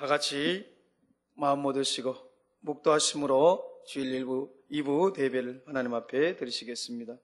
다 같이 마음 모으시고 묵도하심으로 주일 2부 대배를 하나님 앞에 드리시겠습니다.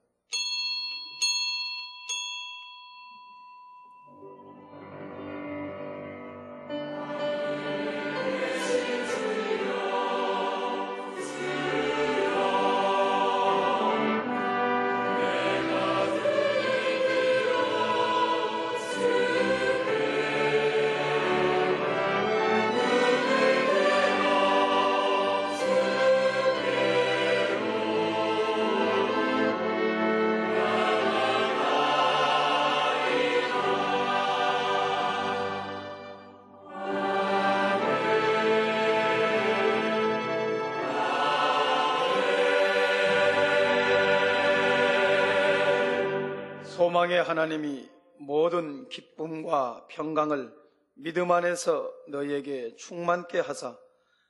소망의 하나님이 모든 기쁨과 평강을 믿음 안에서 너희에게 충만케 하사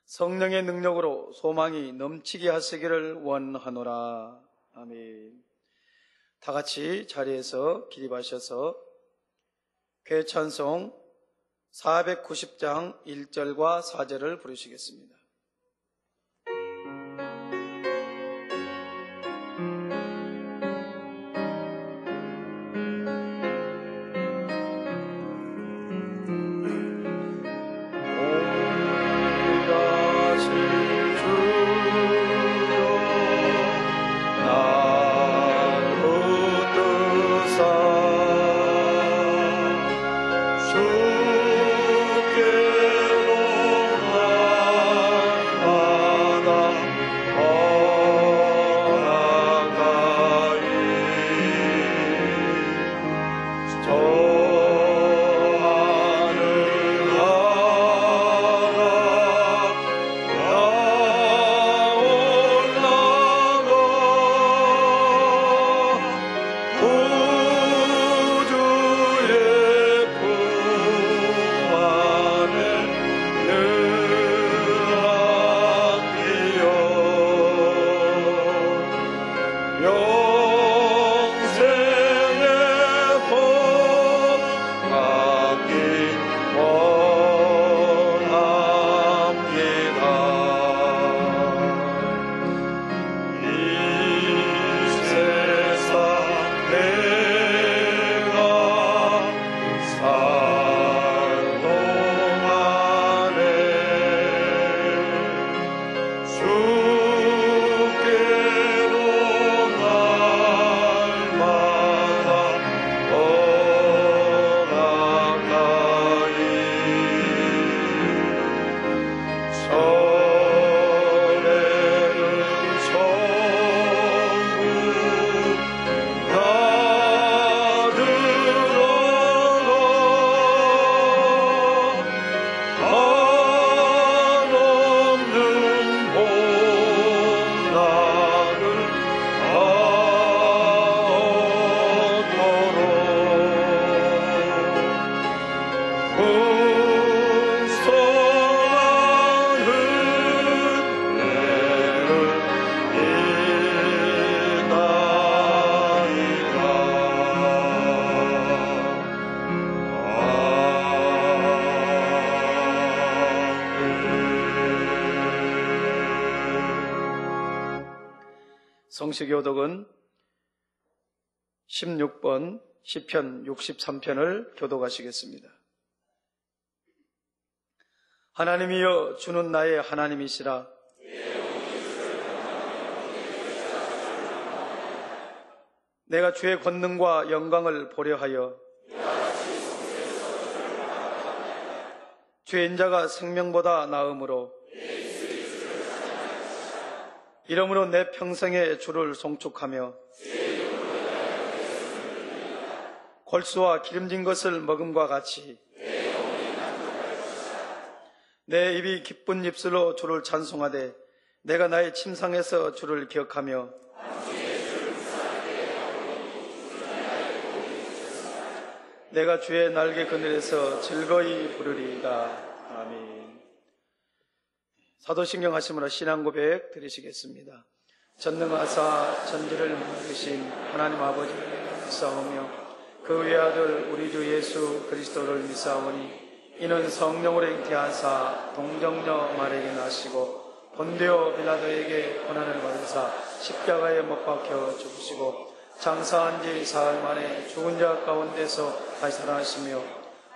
성령의 능력으로 소망이 넘치게 하시기를 원하노라. 아멘. 다 같이 자리에서 기립하셔서 괴찬송 490장 1절과 4절을 부르시겠습니다. 성시교독은 16번 시편 63편을 교독하시겠습니다. 하나님이여 주는 나의 하나님이시라. 내가 주의 권능과 영광을 보려 하여 주의 인자가 생명보다 나음으로 이러므로 내 평생에 주를 송축하며 골수와 기름진 것을 먹음과 같이 내 입이 기쁜 입술로 주를 찬송하되 내가 나의 침상에서 주를 기억하며 내가 주의 날개 그늘에서 즐거이 부르리이다. 아멘. 사도신경 하심으로 신앙고백 드리시겠습니다. 전능하사 전지를 만드신 하나님 아버지를 믿사오며 그 외아들 우리 주 예수 그리스도를 믿사오니 이는 성령으로 잉태하사 동정녀 마리아에게 나시고 본디오 빌라도에게 고난을 받으사 십자가에 못 박혀 죽으시고 장사한 지 사흘 만에 죽은 자 가운데서 다시 살아나시며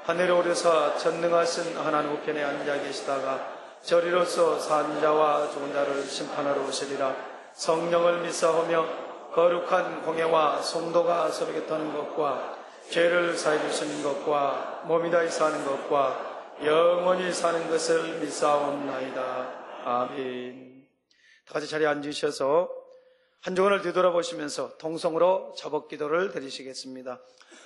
하늘에 오르사 전능하신 하나님 우편에 앉아 계시다가 저리로서 산 자와 죽은 자를 심판하러 오시리라. 성령을 믿사오며 거룩한 공예와 성도가 서로 터는 것과 죄를 사해 주시는 것과 몸이 다시 사는 것과 영원히 사는 것을 믿사옵나이다. 아멘. 다 같이 자리에 앉으셔서 한 주간을 뒤돌아보시면서 통성으로 자복 기도를 드리시겠습니다.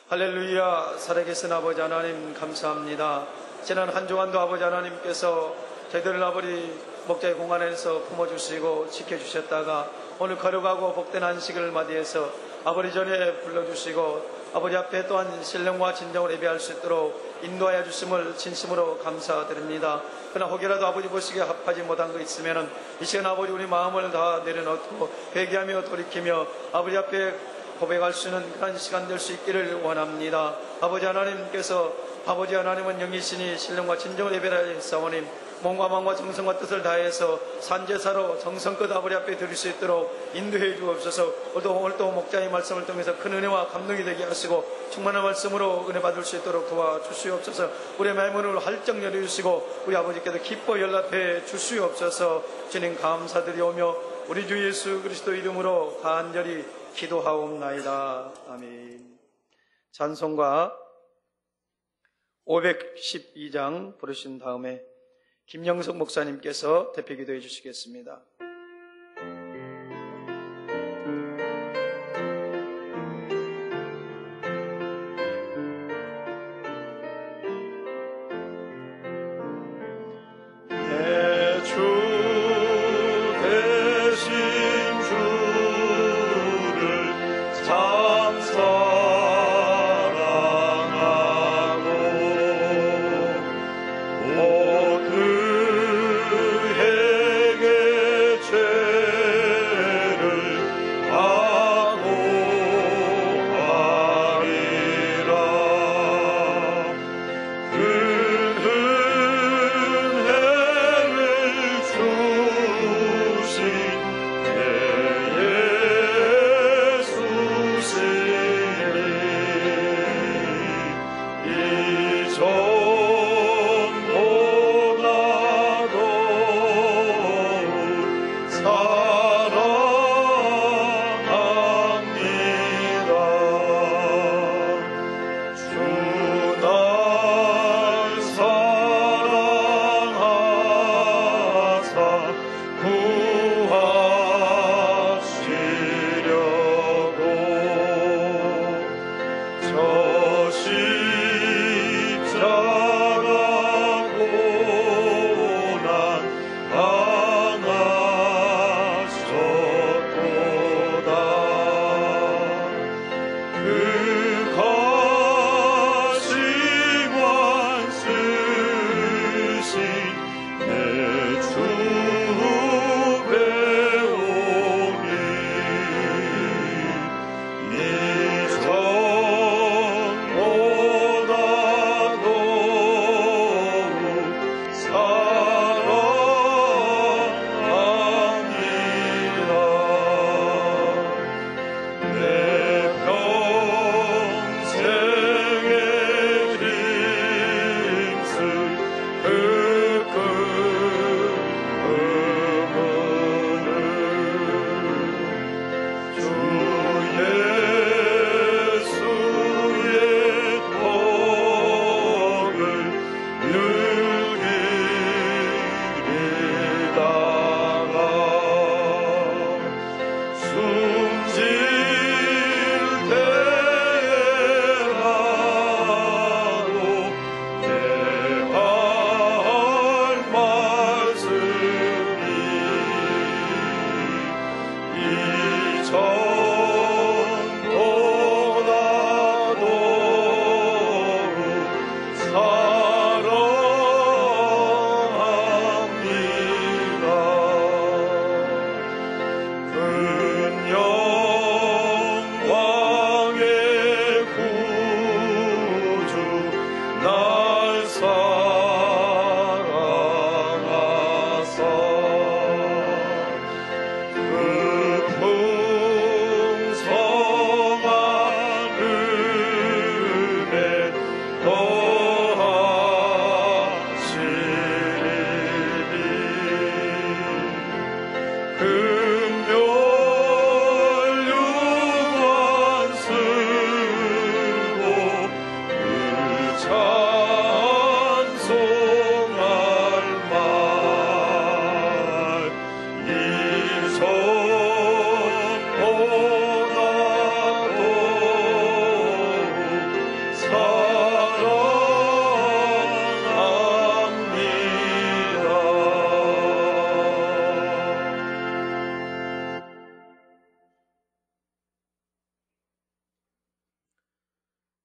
할렐루야. 살아계신 아버지 하나님 감사합니다. 지난 한 주간도 아버지 하나님께서 저희들을 아버지 목자의 공간에서 품어주시고 지켜주셨다가 오늘 거룩하고 복된 안식을 맞이해서 아버지 전에 불러주시고 아버지 앞에 또한 신령과 진정을 예배할 수 있도록 인도하여 주심을 진심으로 감사드립니다. 그러나 혹여라도 아버지 보시기에 합하지 못한 거 있으면 이 시간 아버지 우리 마음을 다 내려놓고 회개하며 돌이키며 아버지 앞에 고백할 수 있는 그런 시간 될 수 있기를 원합니다. 아버지 하나님께서 아버지 하나님은 영이시니 신령과 진정을 예배하여 사오님 몸과 마음과 정성과 뜻을 다해서 산제사로 정성껏 아버지 앞에 드릴 수 있도록 인도해 주옵소서. 오늘도 목자의 말씀을 통해서 큰 은혜와 감동이 되게 하시고 충만한 말씀으로 은혜 받을 수 있도록 도와주시옵소서. 우리의 마음을 활짝 열어주시고 우리 아버지께서 기뻐 연락해 주시옵소서. 주님 감사드리오며 우리 주 예수 그리스도 이름으로 간절히 기도하옵나이다. 아멘. 찬송가 512장 부르신 다음에 김영석 목사님께서 대표 기도해 주시겠습니다. 그에게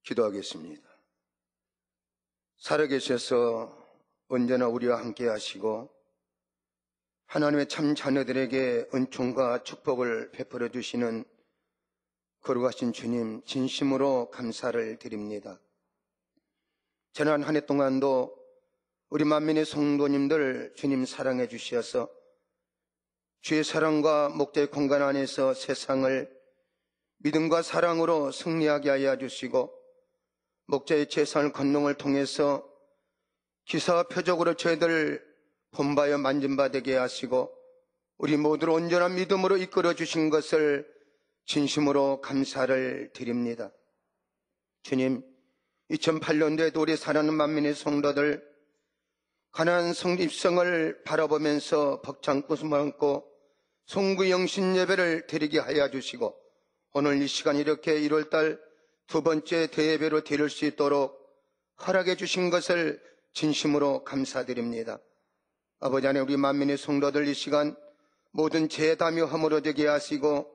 기도하겠습니다. 살아계셔서 언제나 우리와 함께 하시고 하나님의 참 자녀들에게 은총과 축복을 베풀어 주시는 거룩하신 주님, 진심으로 감사를 드립니다. 지난 한 해 동안도 우리 만민의 성도님들 주님 사랑해 주셔서 주의 사랑과 목자의 공간 안에서 세상을 믿음과 사랑으로 승리하게 하여 주시고, 목자의 재산을 건농을 통해서 기사와 표적으로 저희들 본바여 만진바 되게 하시고 우리 모두를 온전한 믿음으로 이끌어 주신 것을 진심으로 감사를 드립니다. 주님, 2008년도에도 우리 사랑하는 만민의 성도들 가나안 성립성을 바라보면서 벅찬 꿈을 안고 송구 영신 예배를 드리게 하여 주시고, 오늘 이 시간 이렇게 1월달 두 번째 대예배로 드릴 수 있도록 허락해 주신 것을 진심으로 감사드립니다. 아버지 하나님, 우리 만민의 성도들 이 시간 모든 죄담이 허물어지게 하시고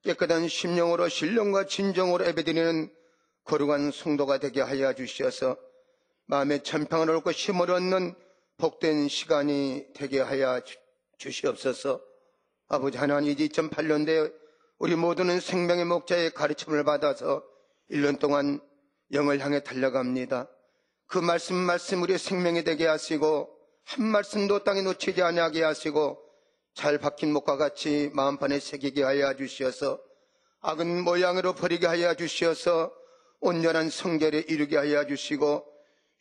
깨끗한 심령으로 신령과 진정으로 예배드리는 거룩한 성도가 되게 하여 주셔서 마음의 천평을 얻고 힘을 얻는 복된 시간이 되게 하여 주시옵소서. 아버지 하나님, 이제 2008년도에 우리 모두는 생명의 목자의 가르침을 받아서 1년 동안 영을 향해 달려갑니다. 그 말씀 우리의 생명이 되게 하시고 한 말씀도 땅에 놓치지 아니하게 하시고 잘 박힌 목과 같이 마음판에 새기게 하여 주시어서 악은 모양으로 버리게 하여 주시어서 온전한 성결에 이르게 하여 주시고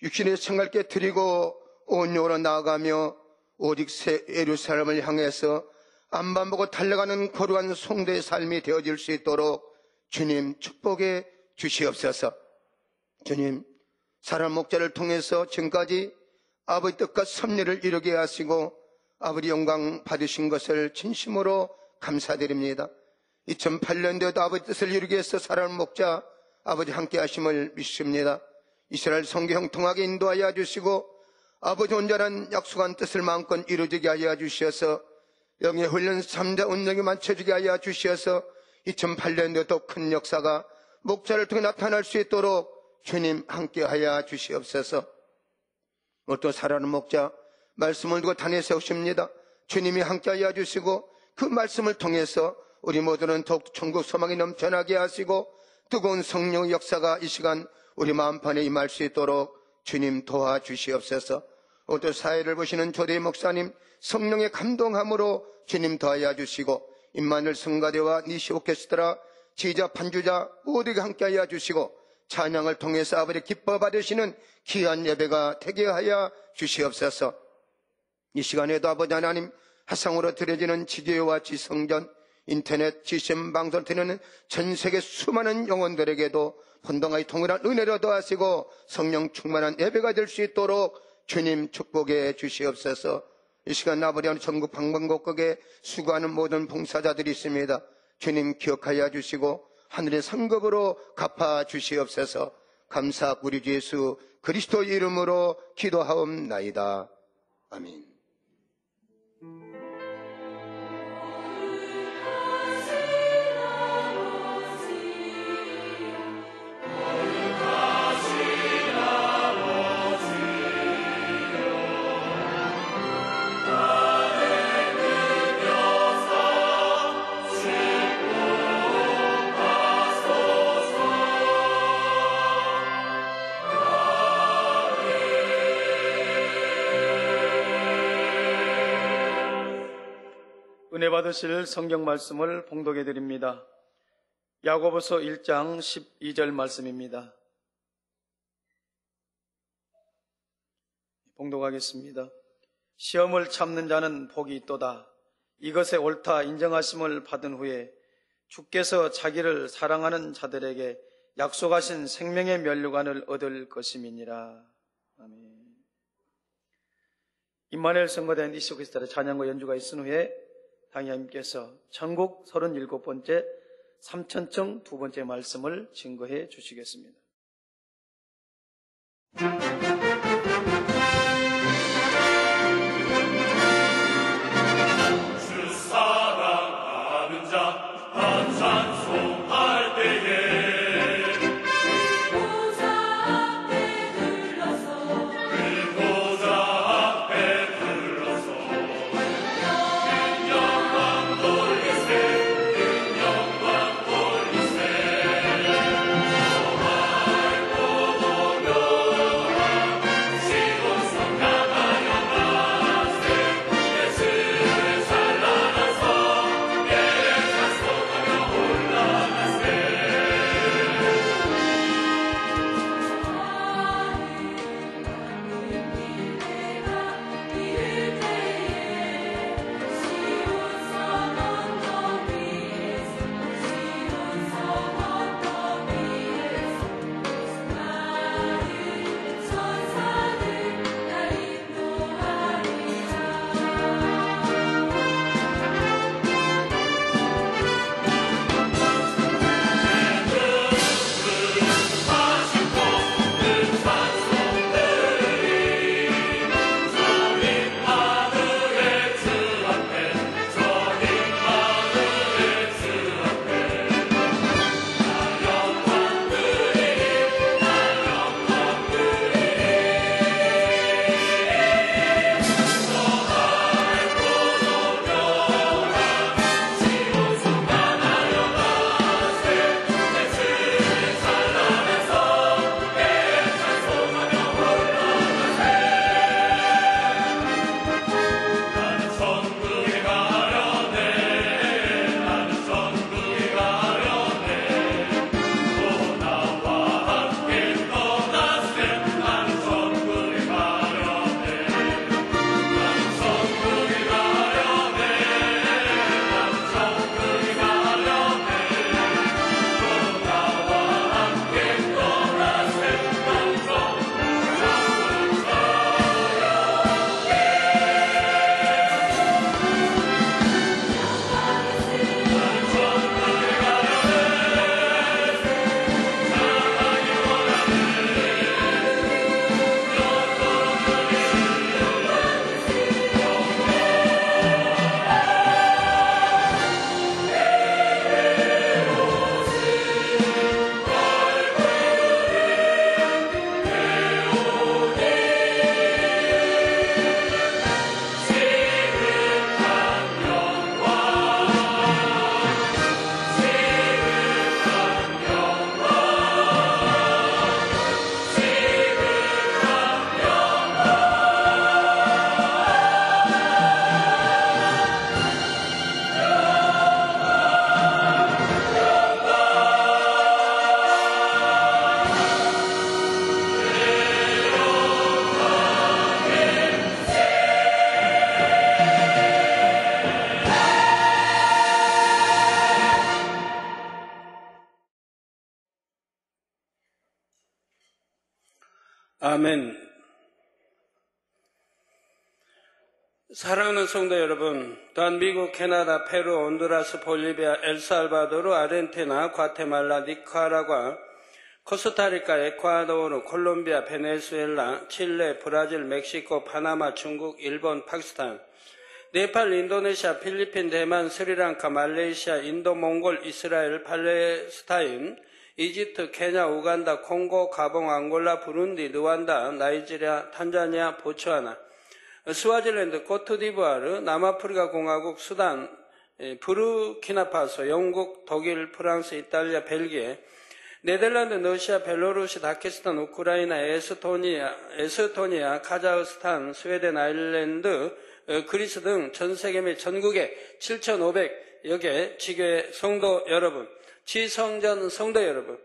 육신의 생활께 드리고 온유로 나아가며 오직 새 예루살렘을 향해서 앞만 보고 달려가는 거룩한 성도의 삶이 되어질 수 있도록 주님 축복해 주시옵소서. 주님, 사람 목자를 통해서 지금까지 아버지 뜻과 섭리를 이루게 하시고 아버지 영광 받으신 것을 진심으로 감사드립니다. 2008년도에도 아버지 뜻을 이루기 위해서 사람 목자 아버지 함께 하심을 믿습니다. 이스라엘 성교 형통하게 인도하여 주시고 아버지 온전한 약속한 뜻을 마음껏 이루어지게 하여 주셔서 영의 훈련 3자 운명에 맞춰지게 하여 주셔서 2008년도에도 큰 역사가 목자를 통해 나타날 수 있도록 주님 함께 하여 주시옵소서. 또 살아가는 목자 말씀을 두고 단에 세우십니다. 주님이 함께 하여 주시고 그 말씀을 통해서 우리 모두는 더욱 천국 소망이 넘쳐나게 하시고 뜨거운 성령의 역사가 이 시간 우리 마음판에 임할 수 있도록 주님 도와주시옵소서. 또 사회를 보시는 조대희 목사님 성령의 감동함으로 주님 도와야 주시고 임마누엘 성가대와 니시 오케스트라 지휘자 반주자 모두에게 함께하여 주시고 찬양을 통해서 아버지 기뻐 받으시는 귀한 예배가 되게 하여 주시옵소서. 이 시간에도 아버지 하나님 화상으로 드려지는 지교회와 지성전 인터넷 GCM 방송을 듣는 전 세계 수많은 영혼들에게도 혼동하여 통일한 은혜로 도하시고 성령 충만한 예배가 될 수 있도록 주님 축복해 주시옵소서. 이 시간 아버지 하나님 전국 방방곡곡에 수고하는 모든 봉사자들이 있습니다. 주님 기억하여 주시고 하늘의 상급으로 갚아 주시옵소서. 감사 우리 주 예수 그리스도 이름으로 기도하옵나이다. 아멘. 은혜 받으실 성경 말씀을 봉독해 드립니다. 야고보서 1장 12절 말씀입니다. 봉독하겠습니다. 시험을 참는 자는 복이 있도다. 이것에 옳다 인정하심을 받은 후에 주께서 자기를 사랑하는 자들에게 약속하신 생명의 면류관을 얻을 것임이니라. 아멘. 임마누엘 성가대 니시 오케스트라 찬양과 연주가 있은 후에 당회장님께서 전국 37번째 3000청 두 번째 말씀을 증거해 주시겠습니다. 주 사랑하는 자 찬송할 때에 아멘. 사랑하는 성도 여러분, 또한 미국, 캐나다, 페루, 온두라스, 볼리비아, 엘살바도르, 아르헨티나, 과테말라, 니카라과, 코스타리카, 에콰도르, 콜롬비아, 베네수엘라, 칠레, 브라질, 멕시코, 파나마, 중국, 일본, 파키스탄, 네팔, 인도네시아, 필리핀, 대만, 스리랑카, 말레이시아, 인도, 몽골, 이스라엘, 팔레스타인, 이집트, 케냐, 우간다, 콩고, 가봉, 앙골라, 부룬디, 르완다, 나이지리아, 탄자니아, 보츠와나, 스와질랜드, 코트디부아르, 남아프리카 공화국, 수단, 부르키나파소, 영국, 독일, 프랑스, 이탈리아, 벨기에, 네덜란드, 러시아, 벨로루시, 다케스탄, 우크라이나, 에스토니아, 카자흐스탄, 스웨덴, 아일랜드, 그리스 등 전 세계 및 전국의 7,500여 개 지교회 성도 여러분, 지성전 성도 여러분,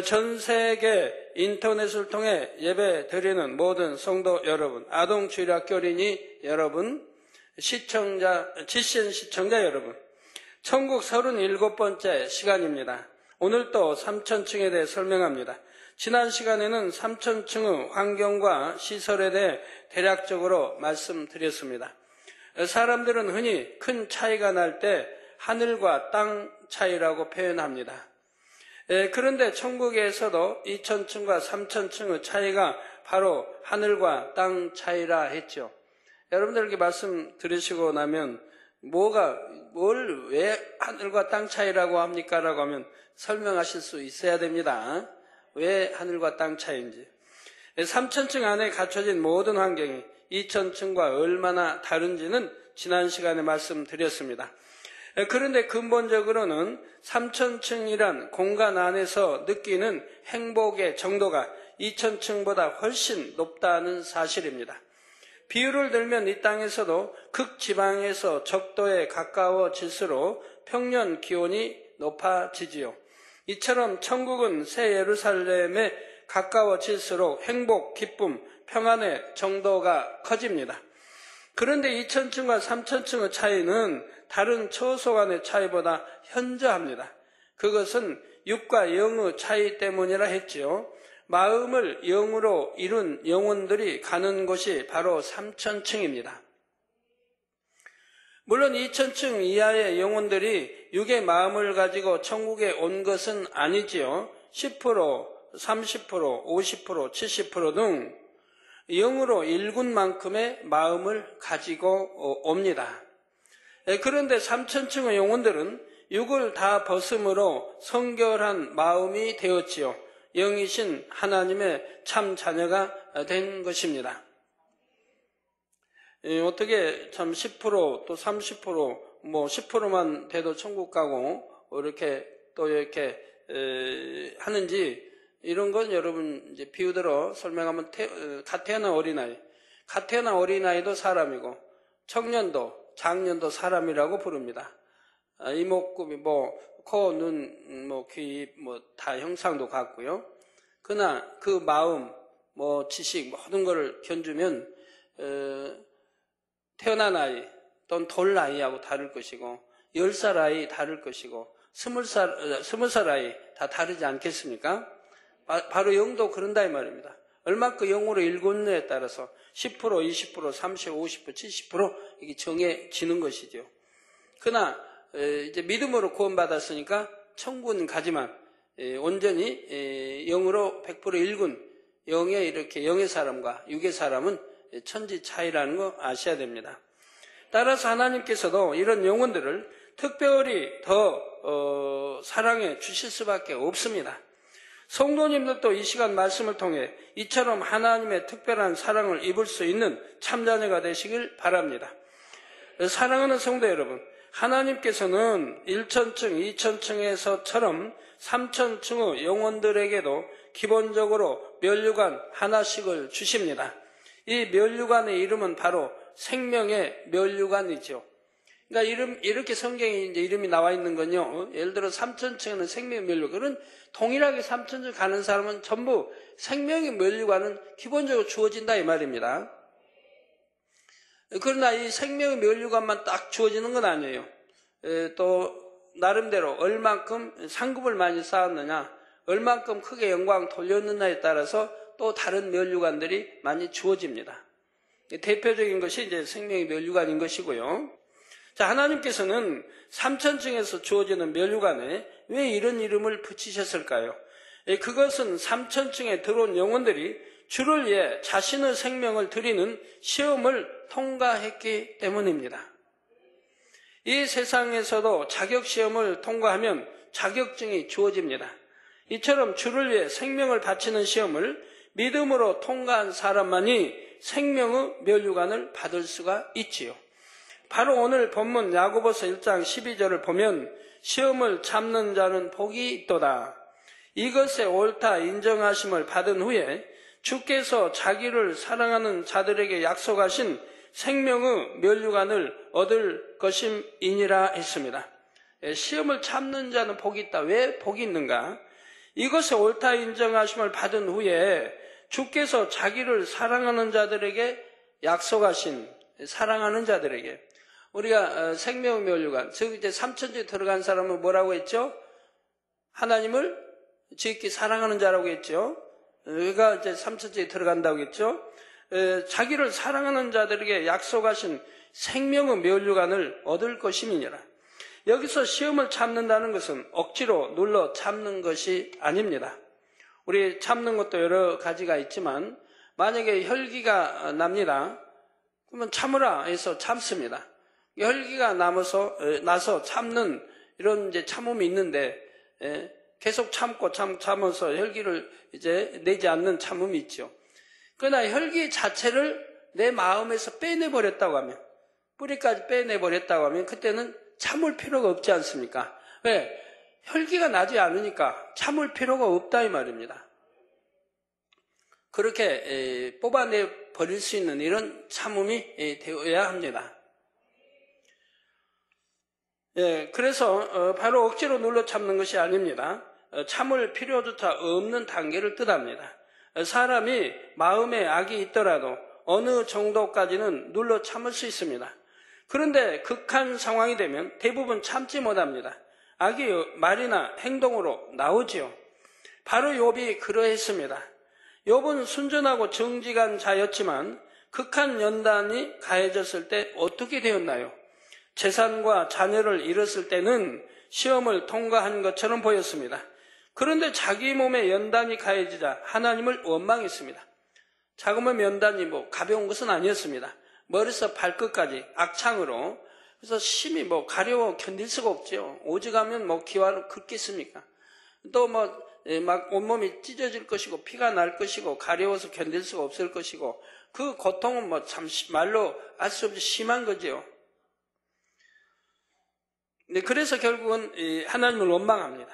전 세계 인터넷을 통해 예배 드리는 모든 성도 여러분, 아동 주일학교 어린이 여러분, 지신 시청자 여러분, 천국 37번째 시간입니다. 오늘 또 3천층에 대해 설명합니다. 지난 시간에는 3천층의 환경과 시설에 대해 대략적으로 말씀드렸습니다. 사람들은 흔히 큰 차이가 날 때 하늘과 땅 차이라고 표현합니다. 그런데 천국에서도 2천층과 3천층의 차이가 바로 하늘과 땅 차이라 했죠. 여러분들에게 말씀 들으시고 나면 뭘 왜 하늘과 땅 차이라고 합니까? 라고 하면 설명하실 수 있어야 됩니다. 왜 하늘과 땅 차이인지. 3천층 안에 갖춰진 모든 환경이 2천층과 얼마나 다른지는 지난 시간에 말씀드렸습니다. 그런데 근본적으로는 3천층이란 공간 안에서 느끼는 행복의 정도가 2천층보다 훨씬 높다는 사실입니다. 비유를 들면 이 땅에서도 극지방에서 적도에 가까워질수록 평년 기온이 높아지지요. 이처럼 천국은 새 예루살렘에 가까워질수록 행복, 기쁨, 평안의 정도가 커집니다. 그런데 2천층과 3천층의 차이는 다른 처소 간의 차이보다 현저합니다. 그것은 육과 영의 차이 때문이라 했지요. 마음을 영으로 이룬 영혼들이 가는 곳이 바로 3천층입니다. 물론 2천층 이하의 영혼들이 육의 마음을 가지고 천국에 온 것은 아니지요. 10%, 30%, 50%, 70%등 영으로 일군 만큼의 마음을 가지고 옵니다. 그런데 3천층의 영혼들은 육을 다 벗음으로 성결한 마음이 되었지요. 영이신 하나님의 참 자녀가 된 것입니다. 어떻게 참 10%, 또 30%, 10%만 돼도 천국 가고 이렇게 또 이렇게 하는지 이런 건 여러분 이제 비유대로 설명하면 갓 태어난 어린아이, 갓 태어난 어린아이도 사람이고 청년도, 장년도 사람이라고 부릅니다. 이목구비, 코, 눈, 귀, 다 형상도 같고요. 그러나 그 마음, 지식, 모든 것을 견주면 태어난 아이 또는 돌 아이하고 다를 것이고 10살 아이 다를 것이고 20살 아이 다 다르지 않겠습니까? 바로 영도 그런다 이 말입니다. 얼마큼 영으로 일군느에 따라서 10%, 20%, 30%, 50%, 70% 이게 정해지는 것이죠. 그러나 이제 믿음으로 구원받았으니까 천국은 가지만 온전히 영으로 100% 일군 영의 이렇게 영의 사람과 육의 사람은 천지 차이라는 거 아셔야 됩니다. 따라서 하나님께서도 이런 영혼들을 특별히 더 사랑해 주실 수밖에 없습니다. 성도님들도 이 시간 말씀을 통해 이처럼 하나님의 특별한 사랑을 입을 수 있는 참자녀가 되시길 바랍니다. 사랑하는 성도 여러분, 하나님께서는 1천층, 2천층에서처럼 3천층의 영혼들에게도 기본적으로 멸류관 하나씩을 주십니다. 이 멸류관의 이름은 바로 생명의 멸류관이죠. 그러니까 이렇게 성경에 이제 이름이 나와 있는 건요. 예를 들어 3천층에는 생명의 멸류관. 그런 동일하게 3천층 가는 사람은 전부 생명의 멸류관은 기본적으로 주어진다 이 말입니다. 그러나 이 생명의 멸류관만 딱 주어지는 건 아니에요. 또 나름대로 얼만큼 상급을 많이 쌓았느냐, 얼만큼 크게 영광 돌렸느냐에 따라서 또 다른 면류관들이 많이 주어집니다. 대표적인 것이 이제 생명의 면류관인 것이고요. 자, 하나님께서는 삼천층에서 주어지는 면류관에 왜 이런 이름을 붙이셨을까요? 그것은 삼천층에 들어온 영혼들이 주를 위해 자신의 생명을 드리는 시험을 통과했기 때문입니다. 이 세상에서도 자격시험을 통과하면 자격증이 주어집니다. 이처럼 주를 위해 생명을 바치는 시험을 믿음으로 통과한 사람만이 생명의 면류관을 받을 수가 있지요. 바로 오늘 본문 야고보서 1장 12절을 보면 시험을 참는 자는 복이 있도다. 이것에 옳다 인정하심을 받은 후에 주께서 자기를 사랑하는 자들에게 약속하신 생명의 면류관을 얻을 것임이니라 했습니다. 시험을 참는 자는 복이 있다. 왜 복이 있는가? 이것에 옳다 인정하심을 받은 후에 주께서 자기를 사랑하는 자들에게 약속하신, 사랑하는 자들에게, 우리가 생명 면류관, 즉 이제 삼천주에 들어간 사람은 뭐라고 했죠? 하나님을 지극히 사랑하는 자라고 했죠. 그가 이제 삼천주에 들어간다고 했죠. 자기를 사랑하는 자들에게 약속하신 생명의 면류관을 얻을 것임이니라. 여기서 시험을 참는다는 것은 억지로 눌러 참는 것이 아닙니다. 우리 참는 것도 여러 가지가 있지만 만약에 혈기가 납니다. 그러면 참으라 해서 참습니다. 혈기가 나서 참는 이런 이제 참음이 있는데 계속 참아서 혈기를 이제 내지 않는 참음이 있죠. 그러나 혈기 자체를 내 마음에서 빼내버렸다고 하면, 뿌리까지 빼내버렸다고 하면 그때는 참을 필요가 없지 않습니까? 왜? 혈기가 나지 않으니까 참을 필요가 없다 이 말입니다. 그렇게 뽑아내 버릴 수 있는 이런 참음이 되어야 합니다. 그래서 바로 억지로 눌러 참는 것이 아닙니다. 참을 필요조차 없는 단계를 뜻합니다. 사람이 마음에 악이 있더라도 어느 정도까지는 눌러 참을 수 있습니다. 그런데 극한 상황이 되면 대부분 참지 못합니다. 악이 말이나 행동으로 나오지요. 바로 욥이 그러했습니다. 욥은 순전하고 정직한 자였지만 극한 연단이 가해졌을 때 어떻게 되었나요? 재산과 자녀를 잃었을 때는 시험을 통과한 것처럼 보였습니다. 그런데 자기 몸에 연단이 가해지자 하나님을 원망했습니다. 자그마한 연단이 가벼운 것은 아니었습니다. 머리에서 발끝까지 악창으로, 그래서 심히 가려워 견딜 수가 없죠. 오직하면 기와로 긋겠습니까? 또 막 온몸이 찢어질 것이고 피가 날 것이고 가려워서 견딜 수가 없을 것이고 그 고통은 참 말로 알 수 없이 심한 거죠. 그래서 결국은 하나님을 원망합니다.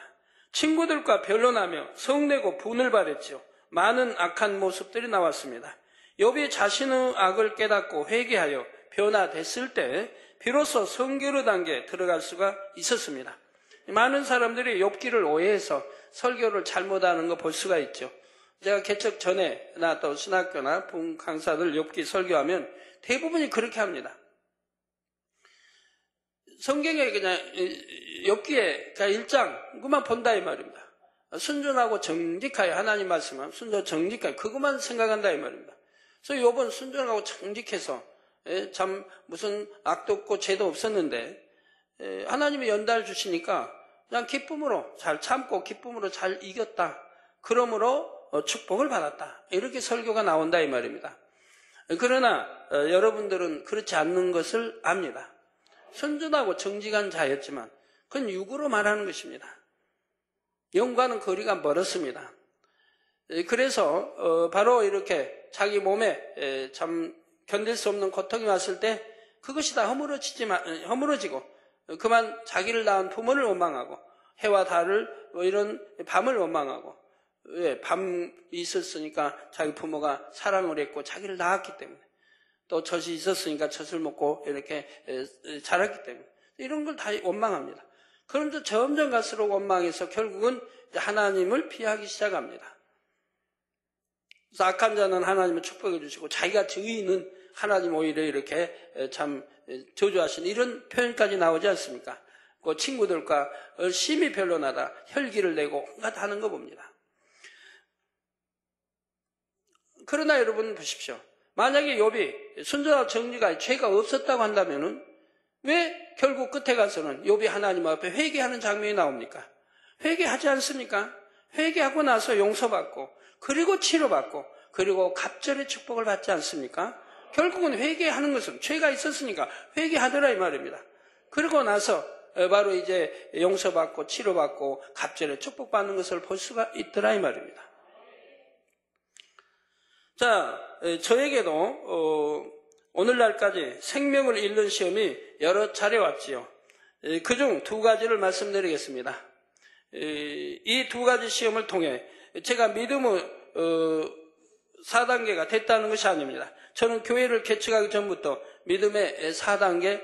친구들과 변론하며 성내고 분을 발했죠. 많은 악한 모습들이 나왔습니다. 욥이 자신의 악을 깨닫고 회개하여 변화됐을 때 비로소 성결의 단계에 들어갈 수가 있었습니다. 많은 사람들이 욥기를 오해해서 설교를 잘못하는 거 볼 수가 있죠. 제가 개척 전에 나 또 신학교나 분 강사들 욥기 설교하면 대부분이 그렇게 합니다. 성경에 그냥 욥기에 1장 그만 본다 이 말입니다. 순전하고 정직하여 하나님 말씀은 순전 정직하여 그것만 생각한다 이 말입니다. 그래서 욥은 순전하고 정직해서 참 무슨 악도 없고 죄도 없었는데 하나님이 연단을 주시니까 그냥 기쁨으로 잘 참고 기쁨으로 잘 이겼다. 그러므로 축복을 받았다. 이렇게 설교가 나온다 이 말입니다. 그러나 여러분들은 그렇지 않는 것을 압니다. 순전하고 정직한 자였지만 그건 육으로 말하는 것입니다. 영과는 거리가 멀었습니다. 그래서 바로 이렇게 자기 몸에 참 견딜 수 없는 고통이 왔을 때 그것이 다 허물어지고 그만 자기를 낳은 부모를 원망하고 해와 달을 이런 밤을 원망하고 왜? 밤이 있었으니까 자기 부모가 사랑을 했고 자기를 낳았기 때문에 또 젖이 있었으니까 젖을 먹고 이렇게 자랐기 때문에 이런 걸 다 원망합니다. 그런데 점점 갈수록 원망해서 결국은 하나님을 피하기 시작합니다. 그래서 악한 자는 하나님을 축복해 주시고 자기가 의인은 하나님 오히려 이렇게 참 저주하신 이런 표현까지 나오지 않습니까? 그 친구들과 심히 변론하다 혈기를 내고 온갖 하는 거 봅니다. 그러나 여러분 보십시오. 만약에 욥이 순전하고 정직하게 죄가 없었다고 한다면은 왜 결국 끝에 가서는 욥이 하나님 앞에 회개하는 장면이 나옵니까? 회개하지 않습니까? 회개하고 나서 용서받고 그리고 치료받고 그리고 갑절의 축복을 받지 않습니까? 결국은 회개하는 것은 죄가 있었으니까 회개하더라 이 말입니다. 그리고 나서 바로 이제 용서받고 치료받고 갑절의 축복받는 것을 볼 수가 있더라 이 말입니다. 자, 저에게도 오늘날까지 생명을 잃는 시험이 여러 차례 왔지요. 그중 두 가지를 말씀드리겠습니다. 이 두 가지 시험을 통해 제가 믿음의 4단계가 됐다는 것이 아닙니다. 저는 교회를 개척하기 전부터 믿음의 4단계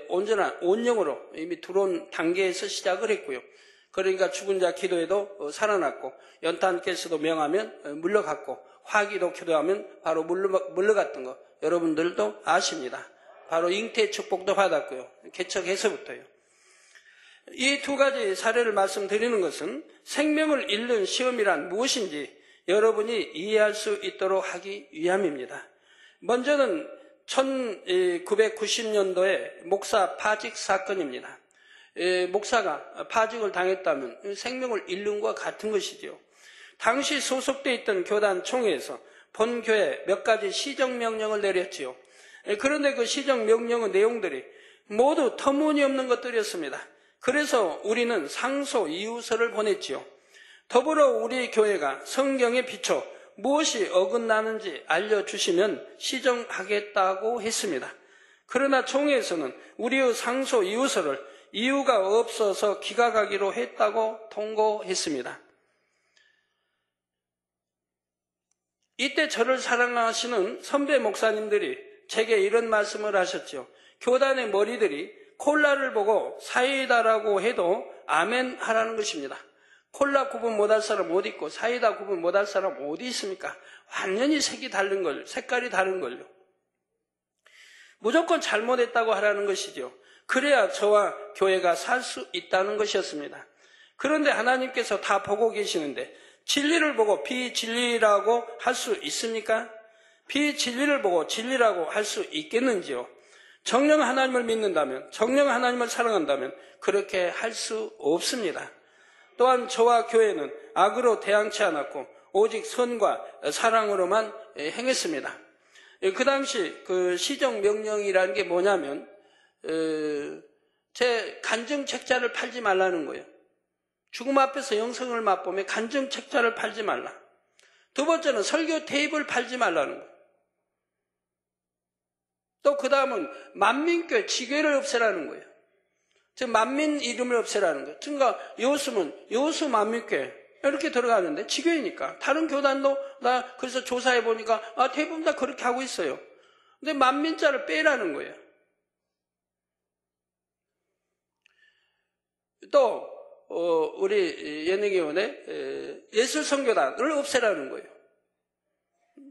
온전한 온영으로 이미 들어온 단계에서 시작을 했고요. 그러니까 죽은 자 기도에도 살아났고 연탄께서도 명하면 물러갔고 화기도 기도하면 바로 물러갔던 거 여러분들도 아십니다. 바로 잉태의 축복도 받았고요. 개척해서부터요. 이 두 가지 사례를 말씀드리는 것은 생명을 잃는 시험이란 무엇인지 여러분이 이해할 수 있도록 하기 위함입니다. 먼저는 1990년도에 목사 파직 사건입니다. 목사가 파직을 당했다면 생명을 잃는 것과 같은 것이죠. 당시 소속되어 있던 교단 총회에서 본교회 몇 가지 시정명령을 내렸지요. 그런데 그 시정명령의 내용들이 모두 터무니없는 것들이었습니다. 그래서 우리는 상소 이유서를 보냈지요. 더불어 우리 교회가 성경에 비춰 무엇이 어긋나는지 알려주시면 시정하겠다고 했습니다. 그러나 총회에서는 우리의 상소 이유서를 이유가 없어서 기각하기로 했다고 통고했습니다. 이때 저를 사랑하시는 선배 목사님들이 제게 이런 말씀을 하셨죠. 교단의 머리들이 콜라를 보고 사이다라고 해도 아멘 하라는 것입니다. 콜라 구분 못할 사람 어디 있고 사이다 구분 못할 사람 어디 있습니까? 완전히 색이 다른 걸요. 색깔이 다른 걸요. 무조건 잘못했다고 하라는 것이죠. 그래야 저와 교회가 살 수 있다는 것이었습니다. 그런데 하나님께서 다 보고 계시는데 진리를 보고 비진리라고 할 수 있습니까? 비진리를 보고 진리라고 할 수 있겠는지요? 정령 하나님을 믿는다면, 정령 하나님을 사랑한다면 그렇게 할 수 없습니다. 또한 저와 교회는 악으로 대항치 않았고 오직 선과 사랑으로만 행했습니다. 그 당시 그 시정명령이라는 게 뭐냐면 제 간증책자를 팔지 말라는 거예요. 죽음 앞에서 영생을 맛보며 간증책자를 팔지 말라. 두 번째는 설교 테이프를 팔지 말라는 거예요. 또 그 다음은 만민교회 지교를 없애라는 거예요. 즉 만민 이름을 없애라는 거예요. 그러니까 요수면 요수 만민교회 이렇게 들어가는데 지교이니까 다른 교단도 나 그래서 조사해 보니까 대부분 다 그렇게 하고 있어요. 근데 만민자를 빼라는 거예요. 또 우리 연예계원의 예술선교단을 없애라는 거예요.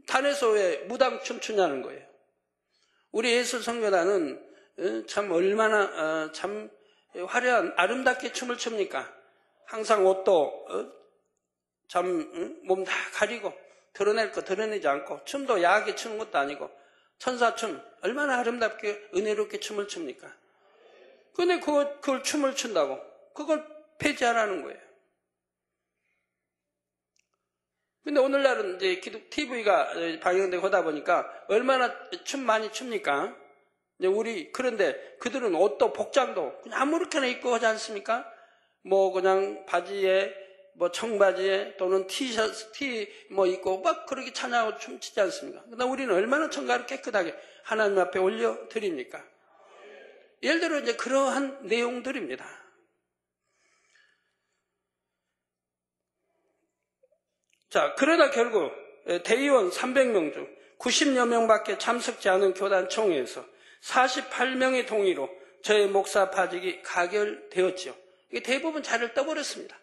단에서 왜 무당 춤추냐는 거예요. 우리 예술선교단은 참 얼마나 참 화려한 아름답게 춤을 춥니까? 항상 옷도 참 몸 다 가리고 드러낼 거 드러내지 않고 춤도 야하게 추는 것도 아니고 천사춤 얼마나 아름답게 은혜롭게 춤을 춥니까? 근데 그걸 춤을 춘다고 그걸 폐지하라는 거예요. 근데 오늘날은 이제 기독 TV가 방영되고 하다 보니까 얼마나 춤 많이 춥니까? 이제 그런데 그들은 옷도 복장도 그냥 아무렇게나 입고 하지 않습니까? 뭐 그냥 바지에, 뭐 청바지에 또는 티셔츠, 입고 막 그렇게 찬양하고 춤추지 않습니까? 근데 우리는 얼마나 청가를 깨끗하게 하나님 앞에 올려드립니까? 예를 들어 이제 그러한 내용들입니다. 자, 그러다 결국 대의원 300명 중 90여 명밖에 참석지 않은 교단 총회에서 48명의 동의로 저의 목사 파직이 가결되었죠. 이게 대부분 자리를 떠버렸습니다.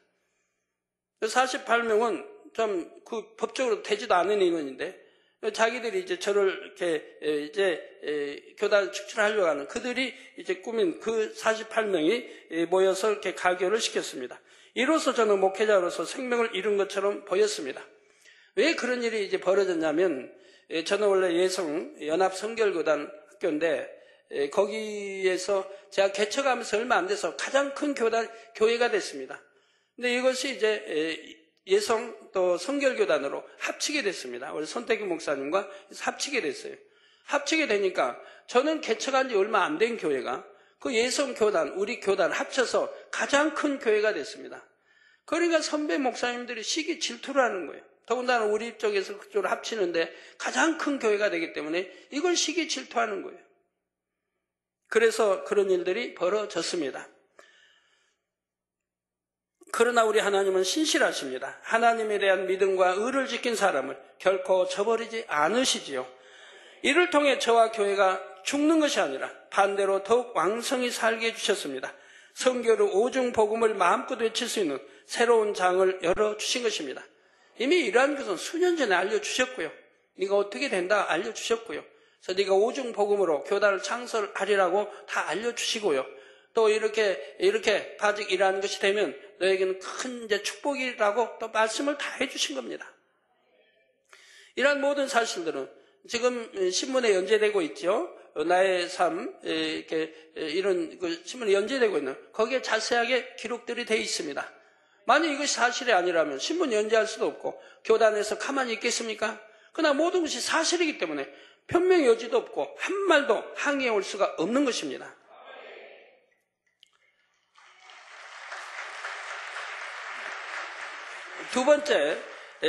48명은 좀 법적으로 되지도 않은 인원인데 자기들이 이제 저를 이렇게 이제 교단을 축출하려고 하는 그들이 이제 꾸민 그 48명이 모여서 이렇게 가결을 시켰습니다. 이로써 저는 목회자로서 생명을 잃은 것처럼 보였습니다. 왜 그런 일이 이제 벌어졌냐면, 저는 원래 예성 연합성결교단 학교인데, 거기에서 제가 개척하면서 얼마 안 돼서 가장 큰 교회가 됐습니다. 근데 이것이 이제 예성 또 성결교단으로 합치게 됐습니다. 우리 손태기 목사님과 합치게 됐어요. 합치게 되니까 저는 개척한 지 얼마 안 된 교회가 그 예성교단, 우리 교단 합쳐서 가장 큰 교회가 됐습니다. 그러니까 선배 목사님들이 시기 질투를 하는 거예요. 더군다나 우리 쪽에서 그쪽으로 합치는데 가장 큰 교회가 되기 때문에 이걸 시기 질투하는 거예요. 그래서 그런 일들이 벌어졌습니다. 그러나 우리 하나님은 신실하십니다. 하나님에 대한 믿음과 의를 지킨 사람을 결코 저버리지 않으시지요. 이를 통해 저와 교회가 죽는 것이 아니라 반대로 더욱 왕성히 살게 해주셨습니다. 성교로 오중 복음을 마음껏 외칠 수 있는 새로운 장을 열어주신 것입니다. 이미 이러한 것은 수년 전에 알려주셨고요. 네가 어떻게 된다 알려주셨고요. 그래서 네가 오중 복음으로 교단을 창설하리라고 다 알려주시고요. 또 이렇게 바직 일하는 것이 되면 너에게는 큰 이제 축복이라고 또 말씀을 다 해주신 겁니다. 이러한 모든 사실들은 지금 신문에 연재되고 있죠. 나의 삶, 이런 신문에 연재되고 있는 거기에 자세하게 기록들이 되어 있습니다. 만약 이것이 사실이 아니라면 신문 연재할 수도 없고 교단에서 가만히 있겠습니까? 그러나 모든 것이 사실이기 때문에 변명의 여지도 없고 한 말도 항의해 올 수가 없는 것입니다. 두 번째,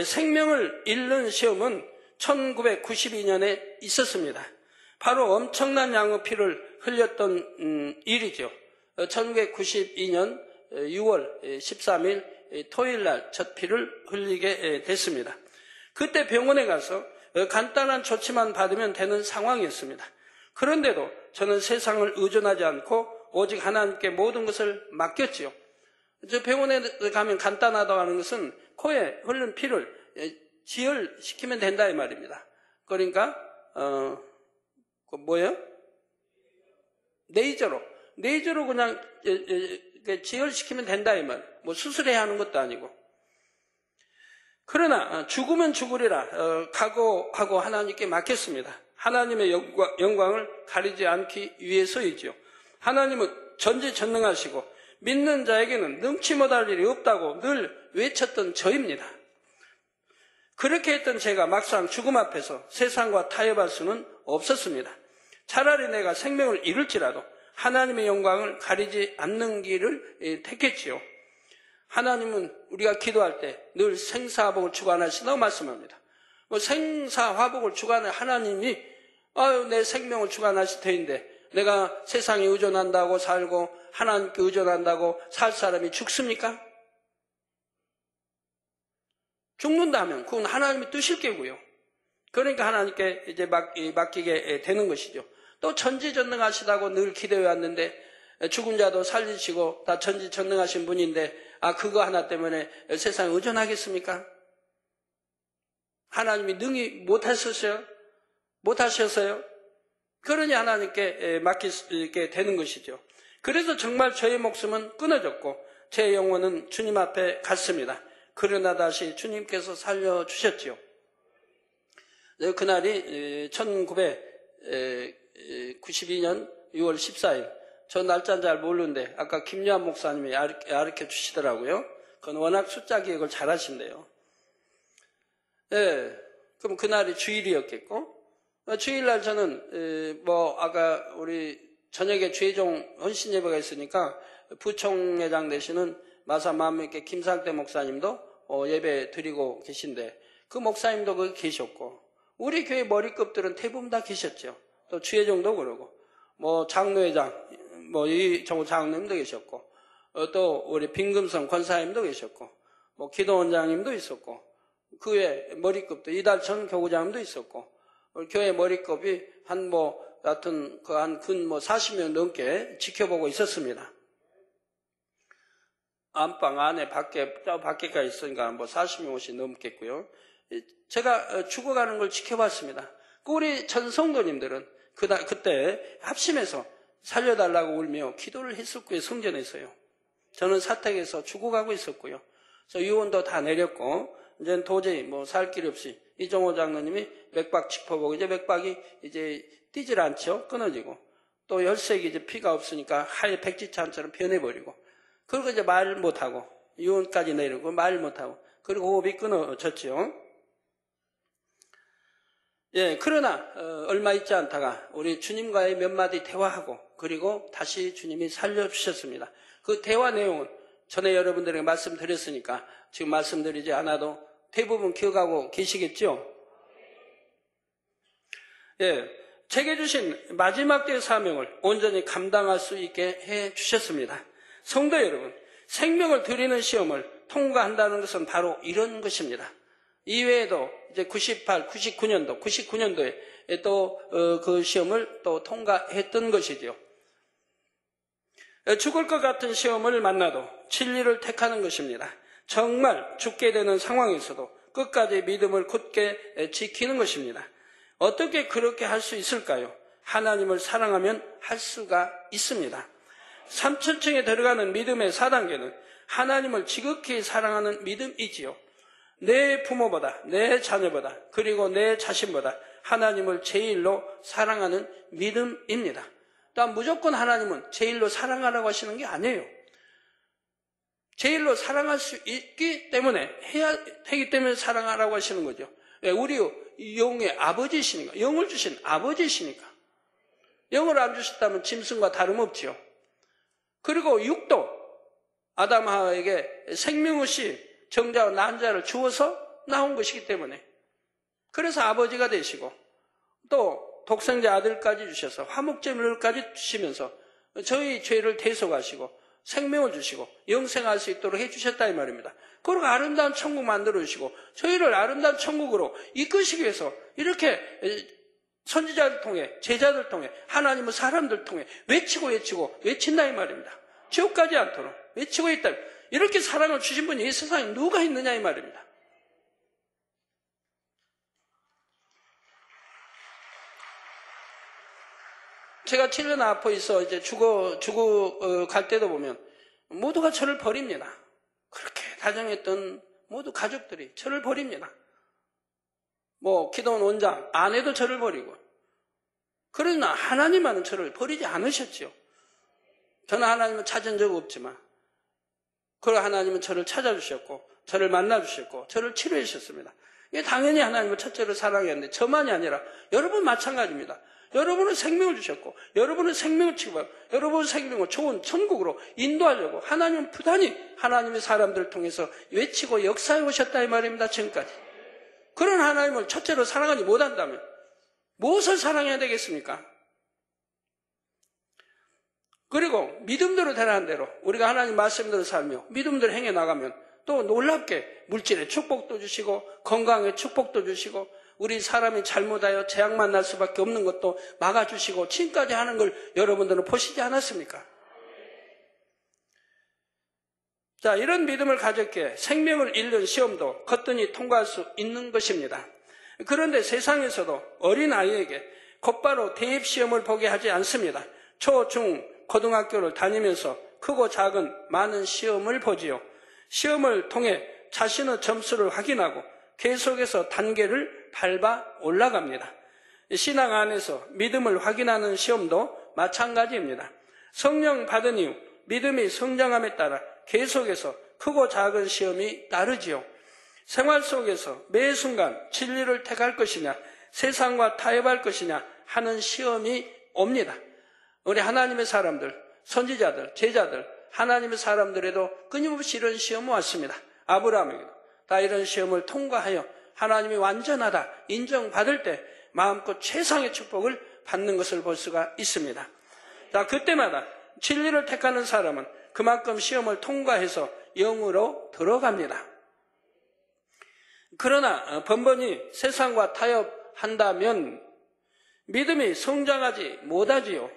생명을 잃는 시험은 1992년에 있었습니다. 바로 엄청난 양의 피를 흘렸던 일이죠. 1992년 6월 13일 토요일 날 첫 피를 흘리게 됐습니다. 그때 병원에 가서 간단한 조치만 받으면 되는 상황이었습니다. 그런데도 저는 세상을 의존하지 않고 오직 하나님께 모든 것을 맡겼지요. 저 병원에 가면 간단하다고 하는 것은 코에 흐른 피를 지혈시키면 된다 이 말입니다. 그러니까 뭐예요? 네이저로 그냥 지혈시키면 된다 이 말. 뭐 수술해야 하는 것도 아니고. 그러나 죽으면 죽으리라 각오하고 하나님께 맡겼습니다. 하나님의 영광을 가리지 않기 위해서이죠. 하나님은 전지전능하시고 믿는 자에게는 능치 못할 일이 없다고 늘 외쳤던 저입니다. 그렇게 했던 제가 막상 죽음 앞에서 세상과 타협할 수는 없었습니다. 차라리 내가 생명을 잃을지라도 하나님의 영광을 가리지 않는 길을 택했지요. 하나님은 우리가 기도할 때 늘 생사화복을 주관하신다고 말씀합니다. 생사화복을 주관하는 하나님이 내 생명을 주관하실 터인데 내가 세상에 의존한다고 살고 하나님께 의존한다고 살 사람이 죽습니까? 죽는다면 그건 하나님의 뜻일 게고요. 그러니까 하나님께 이제 맡기게 되는 것이죠. 또 전지전능하시다고 늘 기도해 왔는데 죽은 자도 살리시고 다 전지전능하신 분인데 그거 하나 때문에 세상에 의존하겠습니까? 하나님이 능히 못하셨어요? 그러니 하나님께 맡기게 되는 것이죠. 그래서 정말 저의 목숨은 끊어졌고 제 영혼은 주님 앞에 갔습니다. 그러나 다시 주님께서 살려주셨지요. 그날이 1992년 6월 14일. 저 날짜는 잘 모르는데 아까 김요한 목사님이 가르쳐 주시더라고요. 그건 워낙 숫자 기억을 잘 하신대요. 그럼 그날이 주일이었겠고 주일날 저는 아까 우리 저녁에 죄종 헌신 예배가 있으니까 부총회장 되시는 마사마음께 김상태 목사님도 예배 드리고 계신데 그 목사님도 거기 계셨고 우리 교회 머리급들은 대부분 다 계셨죠. 또 주회종도 그러고 장로회장 이정우 장로님도 계셨고 또 우리 빈금성 권사님도 계셨고 기도원장님도 있었고 그 외에 머리급도 이달천 교구장님도 있었고 교회 머리급이 한 40명 넘게 지켜보고 있었습니다. 안방 안에 밖에까지 있으니까 40명씩 넘겠고요. 제가 죽어가는 걸 지켜봤습니다. 우리 전 성도님들은 그때 합심해서 살려달라고 울며 기도를 했었고요. 성전에서요. 저는 사택에서 죽어가고 있었고요. 그래서 유언도 다 내렸고 이제 도저히 뭐 살 길이 없이 이종호 장로님이 맥박 짚어보고 이제 맥박이 이제 뛰질 않죠. 끊어지고 또 혈색이 이제 피가 없으니까 하얘 백지처럼 변해버리고 그리고 이제 말 못하고 유언까지 내리고 말 못하고 그리고 호흡이 끊어졌죠. 예, 그러나 얼마 있지 않다가 우리 주님과의 몇 마디 대화하고 그리고 다시 주님이 살려주셨습니다. 그 대화 내용은 전에 여러분들에게 말씀드렸으니까 지금 말씀드리지 않아도 대부분 기억하고 계시겠죠? 예, 제게 주신 마지막 때의 사명을 온전히 감당할 수 있게 해주셨습니다. 성도 여러분, 생명을 드리는 시험을 통과한다는 것은 바로 이런 것입니다. 이외에도 이제 99년도에 또 그 시험을 또 통과했던 것이죠. 죽을 것 같은 시험을 만나도 진리를 택하는 것입니다. 정말 죽게 되는 상황에서도 끝까지 믿음을 굳게 지키는 것입니다. 어떻게 그렇게 할 수 있을까요? 하나님을 사랑하면 할 수가 있습니다. 3천층에 들어가는 믿음의 4단계는 하나님을 지극히 사랑하는 믿음이지요. 내 부모보다, 내 자녀보다, 그리고 내 자신보다 하나님을 제일로 사랑하는 믿음입니다. 또한 무조건 하나님은 제일로 사랑하라고 하시는 게 아니에요. 제일로 사랑할 수 있기 때문에, 해야 되기 때문에 사랑하라고 하시는 거죠. 우리 영의 아버지시니까, 영을 주신 아버지시니까. 영을 안 주셨다면 짐승과 다름없지요. 그리고 육도 아담 하와에게 생명 없이 정자와 난자를 주어서 나온 것이기 때문에 그래서 아버지가 되시고 또 독생자 아들까지 주셔서 화목제물까지 주시면서 저희 죄를 대속하시고 생명을 주시고 영생할 수 있도록 해주셨다 이 말입니다. 그리고 아름다운 천국 만들어 주시고 저희를 아름다운 천국으로 이끄시기 위해서 이렇게 선지자들 통해 제자들 통해 하나님의 사람들 통해 외친다 이 말입니다. 지옥 가지 않도록 외치고 있다. 이렇게 사랑을 주신 분이 이 세상에 누가 있느냐 이 말입니다. 제가 7년 아파 있어 이제 죽어 갈 때도 보면 모두가 저를 버립니다. 그렇게 다정했던 모두 가족들이 저를 버립니다. 뭐 기도원 원장 아내도 저를 버리고 그러나 하나님만은 저를 버리지 않으셨죠. 저는 하나님을 찾은 적 없지만 그리고 하나님은 저를 찾아주셨고 저를 만나주셨고 저를 치료해 주셨습니다. 이게 당연히 하나님을 첫째로 사랑했는데 저만이 아니라 여러분 마찬가지입니다. 여러분은 생명을 주셨고 여러분은 생명을 취급하고 여러분의 생명을 좋은 천국으로 인도하려고 하나님은 부단히 하나님의 사람들을 통해서 외치고 역사해 오셨다 이 말입니다. 지금까지. 그런 하나님을 첫째로 사랑하지 못한다면 무엇을 사랑해야 되겠습니까? 그리고 믿음대로 되라는 대로 우리가 하나님 말씀대로 살며 믿음대로 행해 나가면 또 놀랍게 물질의 축복도 주시고 건강의 축복도 주시고 우리 사람이 잘못하여 재앙 만날 수밖에 없는 것도 막아주시고 지금까지 하는 걸 여러분들은 보시지 않았습니까? 자, 이런 믿음을 가졌기에 생명을 잃는 시험도 거뜬히 통과할 수 있는 것입니다. 그런데 세상에서도 어린아이에게 곧바로 대입시험을 보게 하지 않습니다. 초, 중, 고등학교를 다니면서 크고 작은 많은 시험을 보지요. 시험을 통해 자신의 점수를 확인하고 계속해서 단계를 밟아 올라갑니다. 신앙 안에서 믿음을 확인하는 시험도 마찬가지입니다. 성령 받은 이후 믿음이 성장함에 따라 계속해서 크고 작은 시험이 따르지요. 생활 속에서 매 순간 진리를 택할 것이냐 세상과 타협할 것이냐 하는 시험이 옵니다. 우리 하나님의 사람들, 선지자들, 제자들, 하나님의 사람들에도 끊임없이 이런 시험이 왔습니다. 아브라함에게도 다 이런 시험을 통과하여 하나님이 완전하다 인정받을 때 마음껏 최상의 축복을 받는 것을 볼 수가 있습니다. 자, 그때마다 진리를 택하는 사람은 그만큼 시험을 통과해서 영으로 들어갑니다. 그러나 번번이 세상과 타협한다면 믿음이 성장하지 못하지요.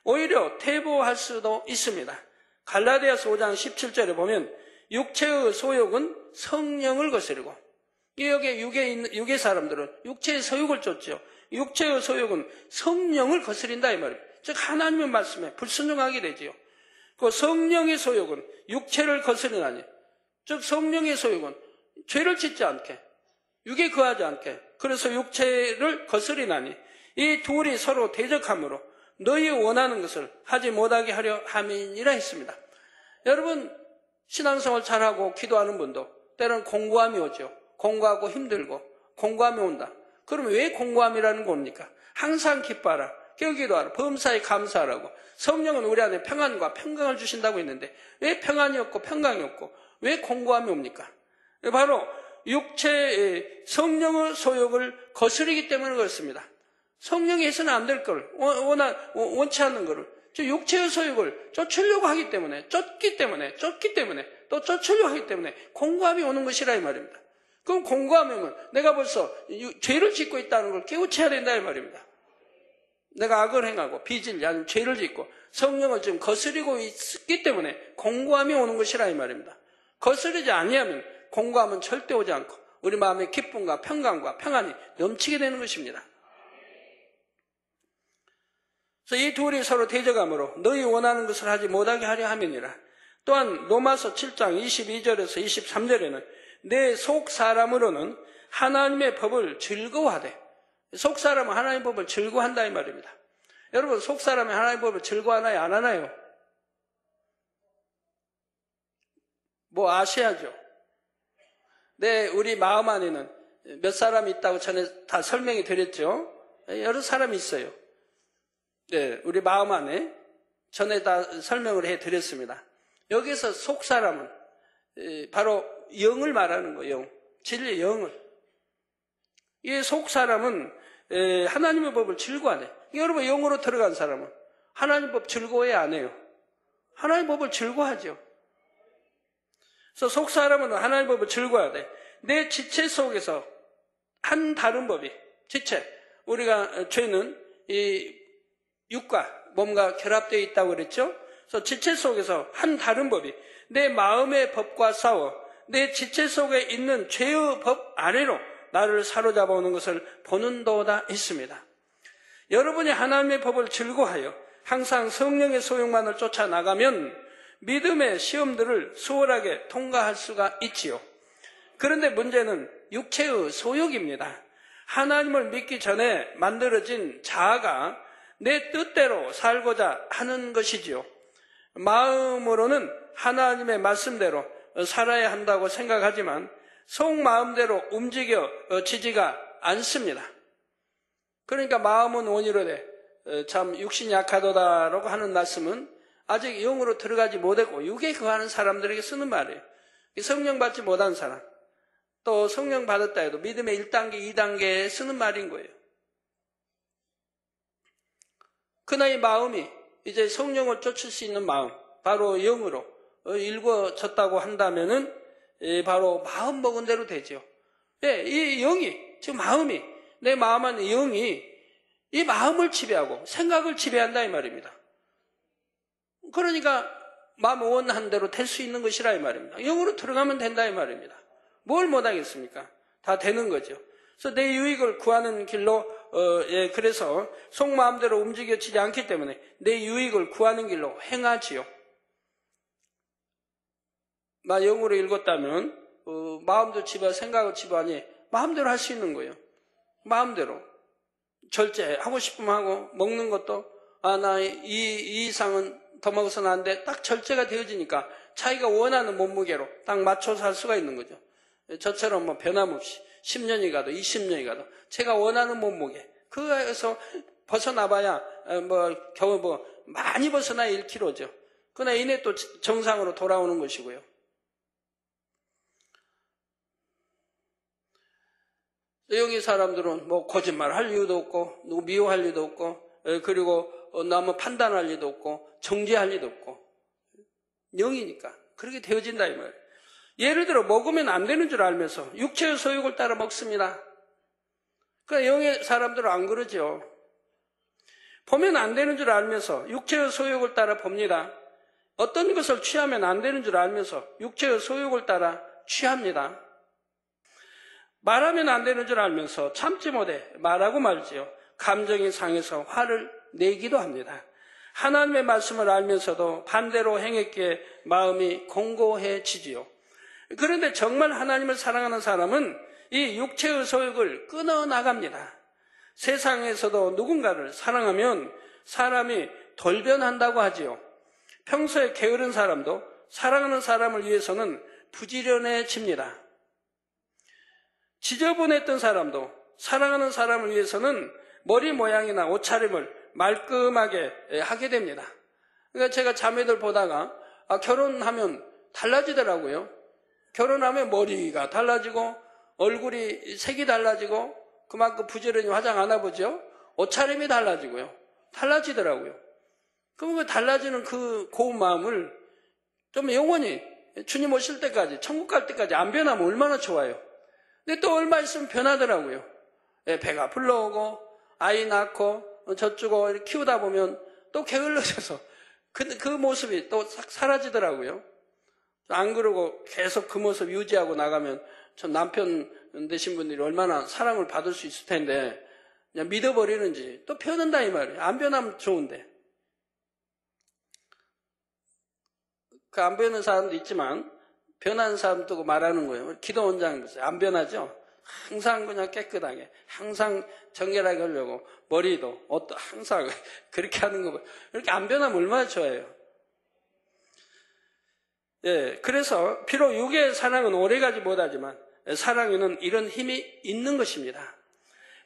오히려 퇴보할 수도 있습니다. 갈라디아서 5장 17절에 보면 육체의 소욕은 성령을 거스르고 여기에 육의 사람들은 육체의 소욕을 쫓죠. 육체의 소욕은 성령을 거스린다 이 말이에요. 즉 하나님의 말씀에 불순종하게 되지요. 그 성령의 소욕은 육체를 거스르나니 즉 성령의 소욕은 죄를 짓지 않게, 육에 거하지 않게, 그래서 육체를 거스리나니 이 둘이 서로 대적함으로 너희 원하는 것을 하지 못하게 하려 함이니라 했습니다. 여러분, 신앙생활 잘하고 기도하는 분도 때로는 공고함이 오죠. 공고하고 힘들고 공고함이 온다. 그러면 왜 공고함이라는 겁니까? 항상 기뻐하라, 기도하라, 범사에 감사하라고. 성령은 우리 안에 평안과 평강을 주신다고 했는데 왜 평안이 없고 평강이 없고 왜 공고함이 옵니까? 바로 육체의 성령의 소욕을 거스르기 때문에 그렇습니다. 성령이 해서는 안 될 걸, 원치 않는 거를, 저 육체의 소욕을 쫓으려고 하기 때문에, 쫓기 때문에, 또 쫓으려고 하기 때문에 공고함이 오는 것이라 이 말입니다. 그럼 공고하면 내가 벌써 죄를 짓고 있다는 걸 깨우쳐야 된다 이 말입니다. 내가 악을 행하고 빚을 아니면 죄를 짓고 성령을 지금 거스리고 있기 때문에 공고함이 오는 것이라 이 말입니다. 거스르지 아니하면 공고함은 절대 오지 않고 우리 마음의 기쁨과 평강과 평안이 넘치게 되는 것입니다. 그래서 이 둘이 서로 대적함으로 너희 원하는 것을 하지 못하게 하려 함이니라. 또한 로마서 7장 22절에서 23절에는 내 속 사람으로는 하나님의 법을 즐거워하되, 속 사람은 하나님의 법을 즐거워한다 이 말입니다. 여러분, 속 사람이 하나님의 법을 즐거워하나요? 안 하나요? 뭐 아셔야죠. 우리 마음 안에는 몇 사람이 있다고 전에 다 설명이 드렸죠. 여러 사람이 있어요. 우리 마음 안에 전에 다 설명을 해드렸습니다. 여기서 속 사람은 바로 영을 말하는 거예요. 진리의 영을. 이 속 사람은 하나님의 법을 즐거워하네. 여러분, 영으로 들어간 사람은 하나님 법 즐거워해 안 해요? 하나님 법을 즐거워하죠. 그래서 속 사람은 하나님 법을 즐거워하되 내 지체 속에서 한 다른 법이, 지체, 우리가 죄는 이 육과 몸과 결합되어 있다고 그랬죠. 그래서 지체 속에서 한 다른 법이 내 마음의 법과 싸워 내 지체 속에 있는 죄의 법 아래로 나를 사로잡아 오는 것을 보는도다 했습니다. 여러분이 하나님의 법을 즐거워하여 항상 성령의 소욕만을 쫓아나가면 믿음의 시험들을 수월하게 통과할 수가 있지요. 그런데 문제는 육체의 소욕입니다. 하나님을 믿기 전에 만들어진 자아가 내 뜻대로 살고자 하는 것이지요. 마음으로는 하나님의 말씀대로 살아야 한다고 생각하지만 속마음대로 움직여지지가 않습니다. 그러니까 마음은 원이로되 참 육신이 약하도다라고 하는 말씀은 아직 영으로 들어가지 못했고 육에 거하는 사람들에게 쓰는 말이에요. 성령 받지 못한 사람, 또 성령 받았다 해도 믿음의 1단계, 2단계에 쓰는 말인 거예요. 그러나 이 마음이 이제 성령을 쫓을 수 있는 마음, 바로 영으로 일궈졌다고 한다면은 바로 마음 먹은 대로 되죠. 이 영이, 지금 마음이, 내 마음 안에 영이 이 마음을 지배하고 생각을 지배한다 이 말입니다. 그러니까 마음 원한 대로 될 수 있는 것이라 이 말입니다. 영으로 들어가면 된다 이 말입니다. 뭘 못하겠습니까? 다 되는 거죠. 그래서 내 유익을 구하는 길로 그래서 속마음대로 움직여지지 않기 때문에 내 유익을 구하는 길로 행하지요. 영으로 읽었다면 마음도 지배하고 생각을 지배하니 마음대로 할 수 있는 거예요. 마음대로 절제하고 싶으면 하고, 먹는 것도 나 이 이상은 더 먹어서는 안 돼. 딱 절제가 되어지니까 자기가 원하는 몸무게로 딱 맞춰서 할 수가 있는 거죠. 저처럼 뭐 변함없이 10년이 가도 20년이 가도 제가 원하는 몸무게, 그거에서 벗어나봐야 겨우 많이 벗어나 1kg죠. 그러나 이내 또 정상으로 돌아오는 것이고요. 영의 사람들은 거짓말 할 이유도 없고, 누구 미워할 이유도 없고, 그리고 너무 판단할 이유도 없고, 정죄할 이유도 없고, 영이니까 그렇게 되어진다 이 말이에요. 예를 들어 먹으면 안 되는 줄 알면서 육체의 소욕을 따라 먹습니다. 그러니까 영의 사람들은 안 그러죠. 보면 안 되는 줄 알면서 육체의 소욕을 따라 봅니다. 어떤 것을 취하면 안 되는 줄 알면서 육체의 소욕을 따라 취합니다. 말하면 안 되는 줄 알면서 참지 못해 말하고 말지요. 감정이 상해서 화를 내기도 합니다. 하나님의 말씀을 알면서도 반대로 행했기에 마음이 공고해지지요. 그런데 정말 하나님을 사랑하는 사람은 이 육체의 소욕을 끊어나갑니다. 세상에서도 누군가를 사랑하면 사람이 돌변한다고 하지요. 평소에 게으른 사람도 사랑하는 사람을 위해서는 부지런해집니다. 지저분했던 사람도 사랑하는 사람을 위해서는 머리 모양이나 옷차림을 말끔하게 하게 됩니다. 그러니까 제가 자매들 보다가 결혼하면 달라지더라고요. 결혼하면 머리가 달라지고 얼굴이 색이 달라지고 그만큼 부지런히 화장 안 해보죠. 옷차림이 달라지고요. 달라지더라고요. 그럼 그 달라지는 그 고운 마음을 좀 영원히 주님 오실 때까지, 천국 갈 때까지 안 변하면 얼마나 좋아요. 근데 또 얼마 있으면 변하더라고요. 배가 불러오고 아이 낳고 젖주고 이렇게 키우다 보면 또 게을러져서 그 모습이 또 싹 사라지더라고요. 안 그러고 계속 그 모습 유지하고 나가면 전 남편 되신 분들이 얼마나 사랑을 받을 수 있을 텐데 그냥 믿어버리는지 또 변한다 이 말이에요. 안 변하면 좋은데. 그 안 변하는 사람도 있지만 변하는 사람 두고 말하는 거예요. 기도 원장 보세요. 안 변하죠? 항상 그냥 깨끗하게, 항상 정결하게 하려고 머리도 옷도 항상 그렇게 하는 거 이렇게 안 변하면 얼마나 좋아요. 예, 그래서 비록 육의 사랑은 오래가지 못하지만 사랑에는 이런 힘이 있는 것입니다.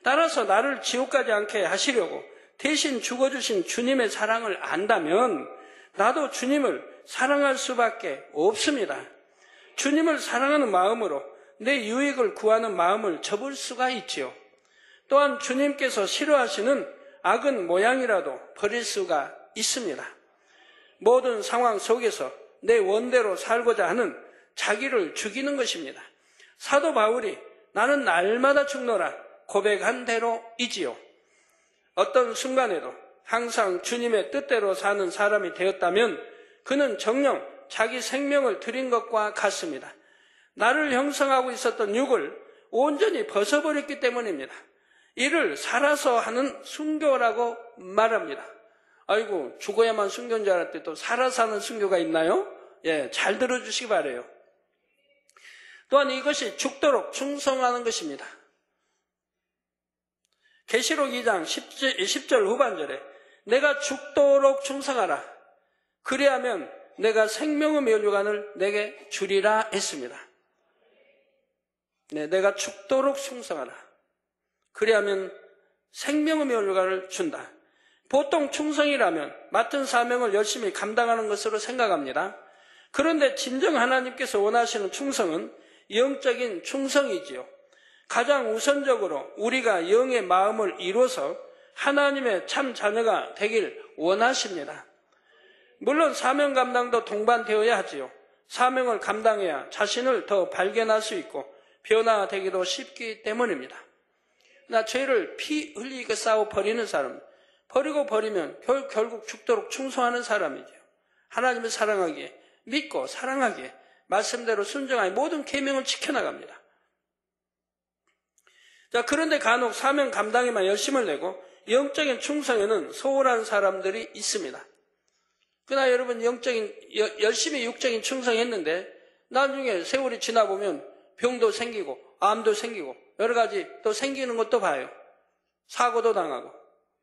따라서 나를 지옥 가지 않게 하시려고 대신 죽어주신 주님의 사랑을 안다면 나도 주님을 사랑할 수밖에 없습니다. 주님을 사랑하는 마음으로 내 유익을 구하는 마음을 접을 수가 있지요. 또한 주님께서 싫어하시는 악은 모양이라도 버릴 수가 있습니다. 모든 상황 속에서 내 원대로 살고자 하는 자기를 죽이는 것입니다. 사도 바울이 나는 날마다 죽노라 고백한 대로이지요. 어떤 순간에도 항상 주님의 뜻대로 사는 사람이 되었다면 그는 정녕 자기 생명을 드린 것과 같습니다. 나를 형성하고 있었던 육을 온전히 벗어버렸기 때문입니다. 이를 살아서 하는 순교라고 말합니다. 아이고 죽어야만 순교인 줄 알았더니 또 살아서 하는 순교가 있나요? 예, 잘 들어주시기 바라요. 또한 이것이 죽도록 충성하는 것입니다. 계시록 2장 10절 후반절에 내가 죽도록 충성하라. 그리하면 내가 생명의 면류관을 내게 주리라 했습니다. 네, 내가 죽도록 충성하라. 그리하면 생명의 면류관을 준다. 보통 충성이라면 맡은 사명을 열심히 감당하는 것으로 생각합니다. 그런데 진정 하나님께서 원하시는 충성은 영적인 충성이지요. 가장 우선적으로 우리가 영의 마음을 이루어서 하나님의 참 자녀가 되길 원하십니다. 물론 사명 감당도 동반되어야 하지요. 사명을 감당해야 자신을 더 발견할 수 있고 변화되기도 쉽기 때문입니다. 나 죄를 피 흘리게 싸워 버리는 사람, 버리고 버리면 결국 죽도록 충성하는 사람이죠. 하나님을 사랑하기에, 믿고 사랑하기에, 말씀대로 순종하여 모든 계명을 지켜나갑니다. 자, 그런데 간혹 사명 감당에만 열심을 내고 영적인 충성에는 소홀한 사람들이 있습니다. 그러나 여러분 열심히 육적인 충성했는데 나중에 세월이 지나보면 병도 생기고 암도 생기고 여러 가지 또 생기는 것도 봐요. 사고도 당하고.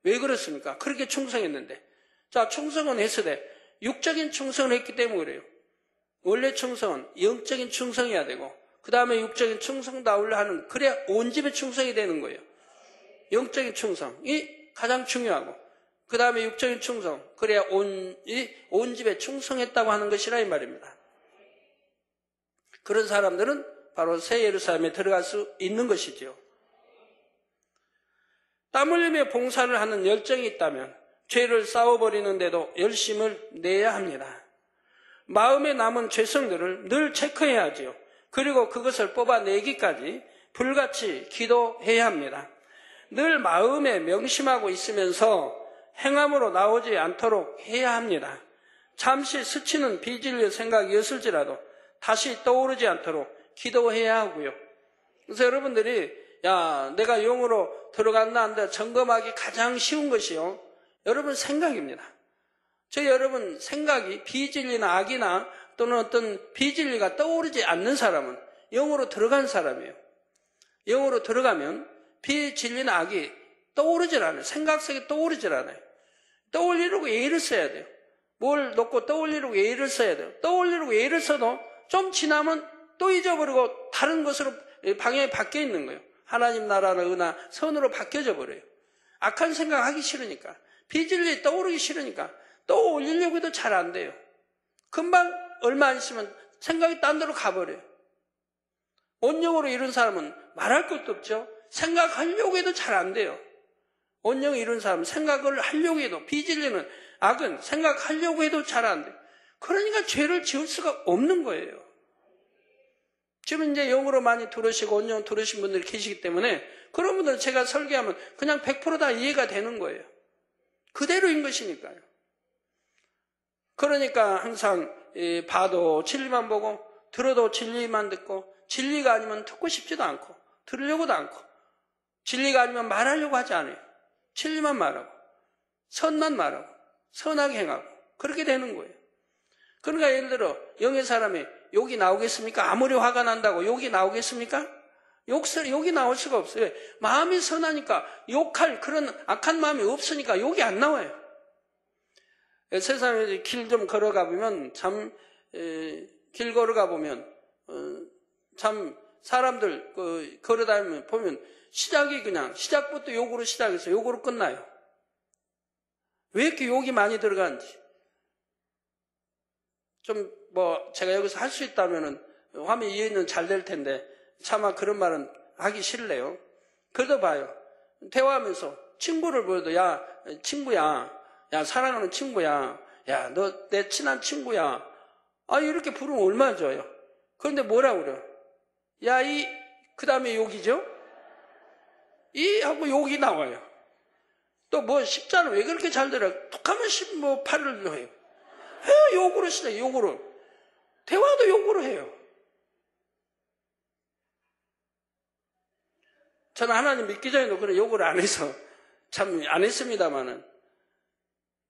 왜 그렇습니까? 그렇게 충성했는데. 자, 충성은 했으되 육적인 충성을 했기 때문에 그래요. 원래 충성은 영적인 충성해야 되고 그 다음에 육적인 충성도 아울러 하는, 그래야 온 집의 충성이 되는 거예요. 영적인 충성이 가장 중요하고 그 다음에 육적인 충성, 그래야 온 집에 충성했다고 하는 것이라 이 말입니다. 그런 사람들은 바로 새 예루살렘에 들어갈 수 있는 것이지요. 땀 흘리며 봉사를 하는 열정이 있다면 죄를 싸워버리는데도 열심을 내야 합니다. 마음에 남은 죄성들을 늘 체크해야 하지요. 그리고 그것을 뽑아내기까지 불같이 기도해야 합니다. 늘 마음에 명심하고 있으면서 행함으로 나오지 않도록 해야 합니다. 잠시 스치는 비진리의 생각이었을지라도 다시 떠오르지 않도록 기도해야 하고요. 그래서 여러분들이 내가 영으로 들어갔나 안 돼 점검하기 가장 쉬운 것이요, 여러분 생각입니다. 여러분 생각이 비진리나 악이나 또는 어떤 비진리가 떠오르지 않는 사람은 영으로 들어간 사람이에요. 영으로 들어가면 비진리나 악이 떠오르질 않아요. 생각 속에 떠오르질 않아요. 떠올리려고 예를 써야 돼요. 뭘 놓고 떠올리려고 예를 써야 돼요. 떠올리려고 예를 써도 좀 지나면 또 잊어버리고 다른 것으로 방향이 바뀌어 있는 거예요. 하나님 나라는 은하 선으로 바뀌어져 버려요. 악한 생각하기 싫으니까, 비진리 떠오르기 싫으니까 떠올리려고 해도 잘 안 돼요. 금방 얼마 안 있으면 생각이 딴 데로 가버려요. 온영으로 이룬 사람은 말할 것도 없죠. 생각하려고 해도 잘 안 돼요. 온영을 이룬 사람은 생각을 하려고 해도, 비진리는 악은 생각하려고 해도 잘 안 돼요. 그러니까 죄를 지을 수가 없는 거예요. 지금 이제 영으로 많이 들으시고 온영 들으신 분들이 계시기 때문에 그런 분들은 제가 설교하면 그냥 100% 다 이해가 되는 거예요. 그대로인 것이니까요. 그러니까 항상 봐도 진리만 보고 들어도 진리만 듣고 진리가 아니면 듣고 싶지도 않고 들으려고도 않고 진리가 아니면 말하려고 하지 않아요. 진리만 말하고 선만 말하고 선하게 행하고 그렇게 되는 거예요. 그러니까 예를 들어 영의 사람이 욕이 나오겠습니까? 아무리 화가 난다고 욕이 나오겠습니까? 욕이 나올 수가 없어요. 마음이 선하니까 욕할 그런 악한 마음이 없으니까 욕이 안 나와요. 세상에 길 좀 걸어가 보면 길 걸어가 보면 참 사람들 걸어다니면 보면 시작부터 욕으로 시작해서 욕으로 끝나요. 왜 이렇게 욕이 많이 들어가는지. 좀 제가 여기서 할 수 있다면은 화면 이해는 잘 될 텐데 차마 그런 말은 하기 싫네요. 그래도 봐요. 대화하면서 친구를 보여도 야 친구야, 야 사랑하는 친구야, 야 너 내 친한 친구야. 이렇게 부르면 얼마나 좋아요. 그런데 뭐라 그래요? 야 그 다음에 욕이죠? 하고 욕이 나와요. 또 십자는 왜 그렇게 잘 들어요? 톡하면 8을 해요. 욕으로 시작해요. 욕으로. 대화도 욕으로 해요. 저는 하나님 믿기 전에도 그런 욕을 안 해서 참 안 했습니다만은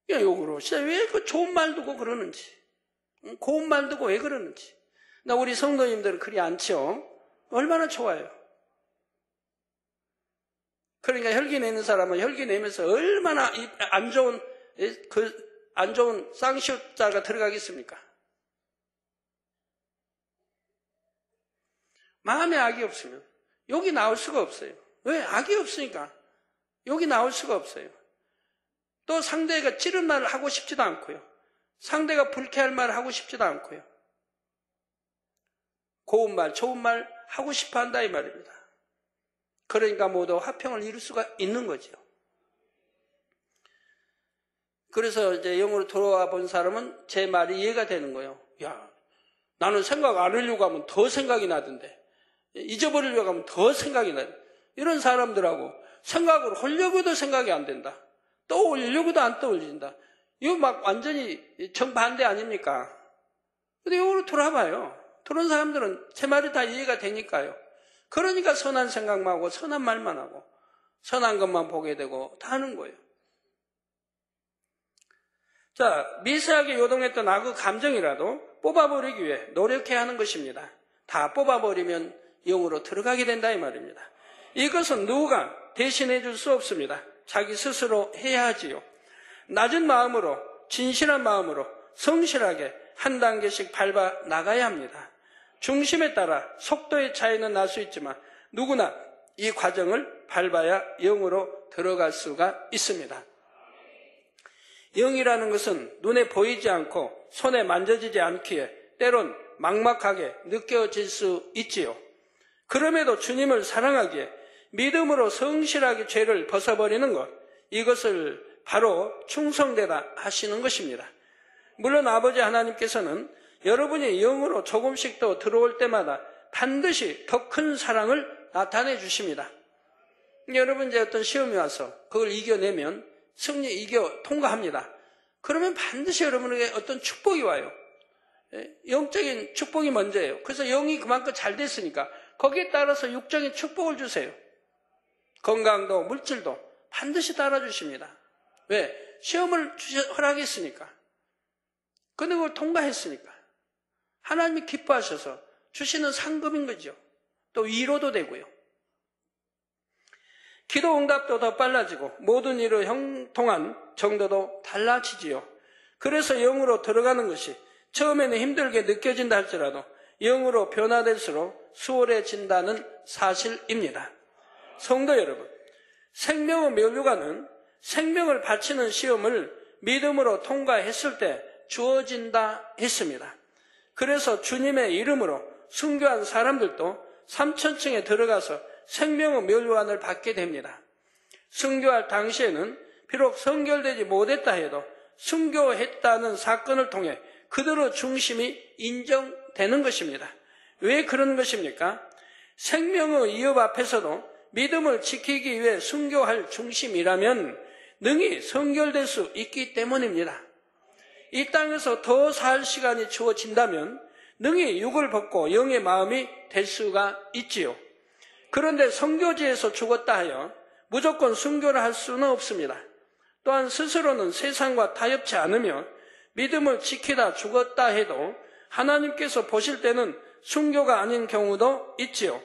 그냥 욕으로 왜 그 좋은 말 두고 그러는지, 고운 말 두고 왜 그러는지. 나 우리 성도님들은 그리 않죠. 얼마나 좋아요. 그러니까 혈기 내는 사람은 혈기 내면서 얼마나 안 좋은 쌍시옷자가 들어가겠습니까? 마음에 악이 없으면 욕이 나올 수가 없어요. 왜? 악이 없으니까 욕이 나올 수가 없어요. 또 상대가 찌른 말을 하고 싶지도 않고요. 상대가 불쾌할 말을 하고 싶지도 않고요. 고운 말, 좋은 말 하고 싶어 한다 이 말입니다. 그러니까 모두 화평을 이룰 수가 있는 거죠. 그래서 이제 영으로 돌아와 본 사람은 제 말이 이해가 되는 거예요. 야, 나는 생각 안 하려고 하면 더 생각이 나던데. 잊어버리려고 하면 더 생각이 나요. 이런 사람들하고 생각을 하려고 해도 생각이 안 된다. 떠올리려고 해도 안 떠올린다. 이거 완전히 정반대 아닙니까? 근데 영으로 돌아봐요. 그런 사람들은 제 말이 다 이해가 되니까요. 그러니까 선한 생각만 하고 선한 말만 하고 선한 것만 보게 되고 다 하는 거예요. 자, 미세하게 요동했던 악의 감정이라도 뽑아버리기 위해 노력해야 하는 것입니다. 다 뽑아버리면 영으로 들어가게 된다 이 말입니다. 이것은 누가 대신해 줄 수 없습니다. 자기 스스로 해야 하지요. 낮은 마음으로 진실한 마음으로 성실하게 한 단계씩 밟아 나가야 합니다. 중심에 따라 속도의 차이는 날 수 있지만 누구나 이 과정을 밟아야 영으로 들어갈 수가 있습니다. 영이라는 것은 눈에 보이지 않고 손에 만져지지 않기에 때론 막막하게 느껴질 수 있지요. 그럼에도 주님을 사랑하기에 믿음으로 성실하게 죄를 벗어버리는 것, 이것을 바로 충성되다 하시는 것입니다. 물론 아버지 하나님께서는 여러분이 영으로 조금씩 더 들어올 때마다 반드시 더 큰 사랑을 나타내 주십니다. 여러분 이제 어떤 시험이 와서 그걸 이겨내면 통과합니다. 그러면 반드시 여러분에게 어떤 축복이 와요. 영적인 축복이 먼저예요. 그래서 영이 그만큼 잘 됐으니까 거기에 따라서 육적인 축복을 주세요. 건강도 물질도 반드시 따라주십니다. 왜? 시험을 허락했으니까. 근데 그걸 통과했으니까. 하나님이 기뻐하셔서 주시는 상급인 거죠. 또 위로도 되고요. 기도 응답도 더 빨라지고 모든 일을 형통한 정도도 달라지지요. 그래서 영으로 들어가는 것이 처음에는 힘들게 느껴진다 할지라도 영으로 변화될수록 수월해진다는 사실입니다. 성도 여러분, 생명의 면류관은 생명을 바치는 시험을 믿음으로 통과했을 때 주어진다 했습니다. 그래서 주님의 이름으로 순교한 사람들도 3천층에 들어가서 생명의 면류관을 받게 됩니다. 순교할 당시에는 비록 선결되지 못했다 해도 순교했다는 사건을 통해 그들의 중심이 인정되는 것입니다. 왜 그런 것입니까? 생명의 위협 앞에서도 믿음을 지키기 위해 순교할 중심이라면 능히 선결될 수 있기 때문입니다. 이 땅에서 더 살 시간이 주어진다면 능히 육을 벗고 영의 마음이 될 수가 있지요. 그런데 선교지에서 죽었다 하여 무조건 순교를 할 수는 없습니다. 또한 스스로는 세상과 타협치 않으며 믿음을 지키다 죽었다 해도 하나님께서 보실 때는 순교가 아닌 경우도 있지요.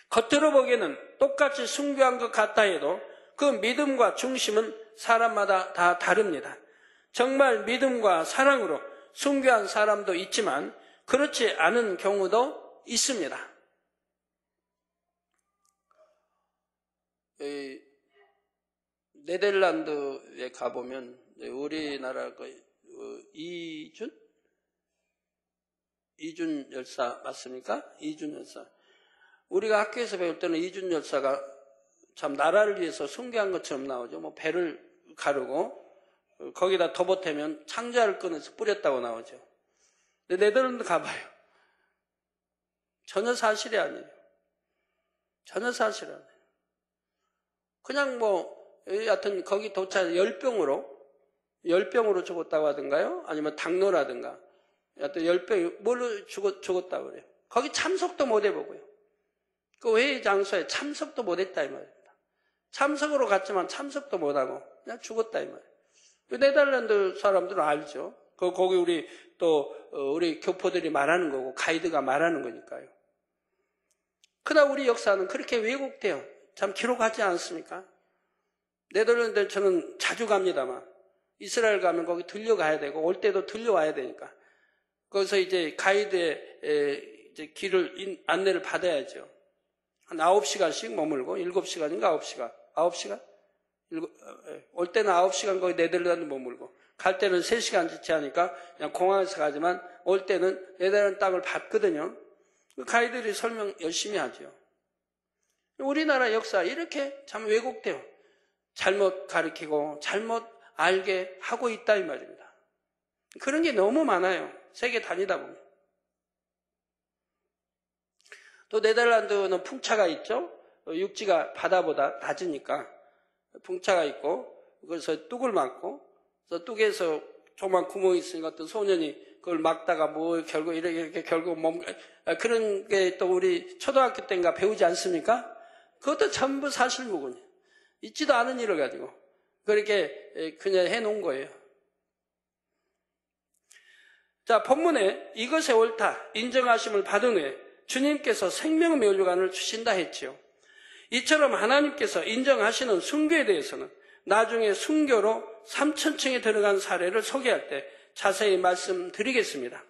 겉으로 보기에는 똑같이 순교한 것 같다 해도 그 믿음과 중심은 사람마다 다 다릅니다. 정말 믿음과 사랑으로 순교한 사람도 있지만 그렇지 않은 경우도 있습니다. 네덜란드에 가보면 우리나라 이준 열사 맞습니까? 이준 열사. 우리가 학교에서 배울 때는 이준 열사가 참 나라를 위해서 순교한 것처럼 나오죠. 뭐 배를 가르고 거기다 더 보태면 창자를 꺼내서 뿌렸다고 나오죠. 근데 네덜란드 가봐요. 전혀 사실이 아니에요. 전혀 사실이 아니에요. 그냥 여하튼 거기 도착 열병으로 죽었다고 하던가요? 아니면 당뇨라든가. 여하튼 열병, 뭘로 죽었다고 그래요. 거기 참석도 못 해보고요. 그 회의 장소에 참석도 못 했다 이 말입니다. 참석으로 갔지만 참석도 못 하고 그냥 죽었다 이 말이에요. 네덜란드 사람들은 알죠. 거기 우리 교포들이 말하는 거고 가이드가 말하는 거니까요. 그러나 우리 역사는 그렇게 왜곡돼요. 참 기록하지 않습니까? 네덜란드 저는 자주 갑니다만 이스라엘 가면 거기 들려가야 되고 올 때도 들려와야 되니까 거기서 이제 가이드의 이제 길을 안내를 받아야죠. 한 9시간씩 머물고 7시간인가 9시간? 올 때는 9시간 거기 네덜란드 머물고 갈 때는 3시간 지체하니까 그냥 공항에서 가지만 올 때는 네덜란드 땅을 받거든요. 가이드들이 설명 열심히 하죠. 우리나라 역사 이렇게 참 왜곡돼요. 잘못 가르치고 잘못 알게 하고 있다 이 말입니다. 그런 게 너무 많아요. 세계 다니다 보면. 또 네덜란드는 풍차가 있죠. 육지가 바다보다 낮으니까 풍차가 있고 그래서 뚝을 막고 그래서 뚝에서 조그만 구멍이 있으니까 어떤 소년이 그걸 막다가 결국 이렇게 결국 그런 게 또 우리 초등학교 때인가 배우지 않습니까? 그것도 전부 사실무근이에요. 있지도 않은 일을 가지고 그렇게 그냥 해놓은 거예요. 자, 본문에 이것에 옳다 인정하심을 받은 후에 주님께서 생명의 면류관을 주신다 했지요. 이처럼 하나님께서 인정하시는 순교에 대해서는 나중에 순교로 3천층에 들어간 사례를 소개할 때 자세히 말씀드리겠습니다.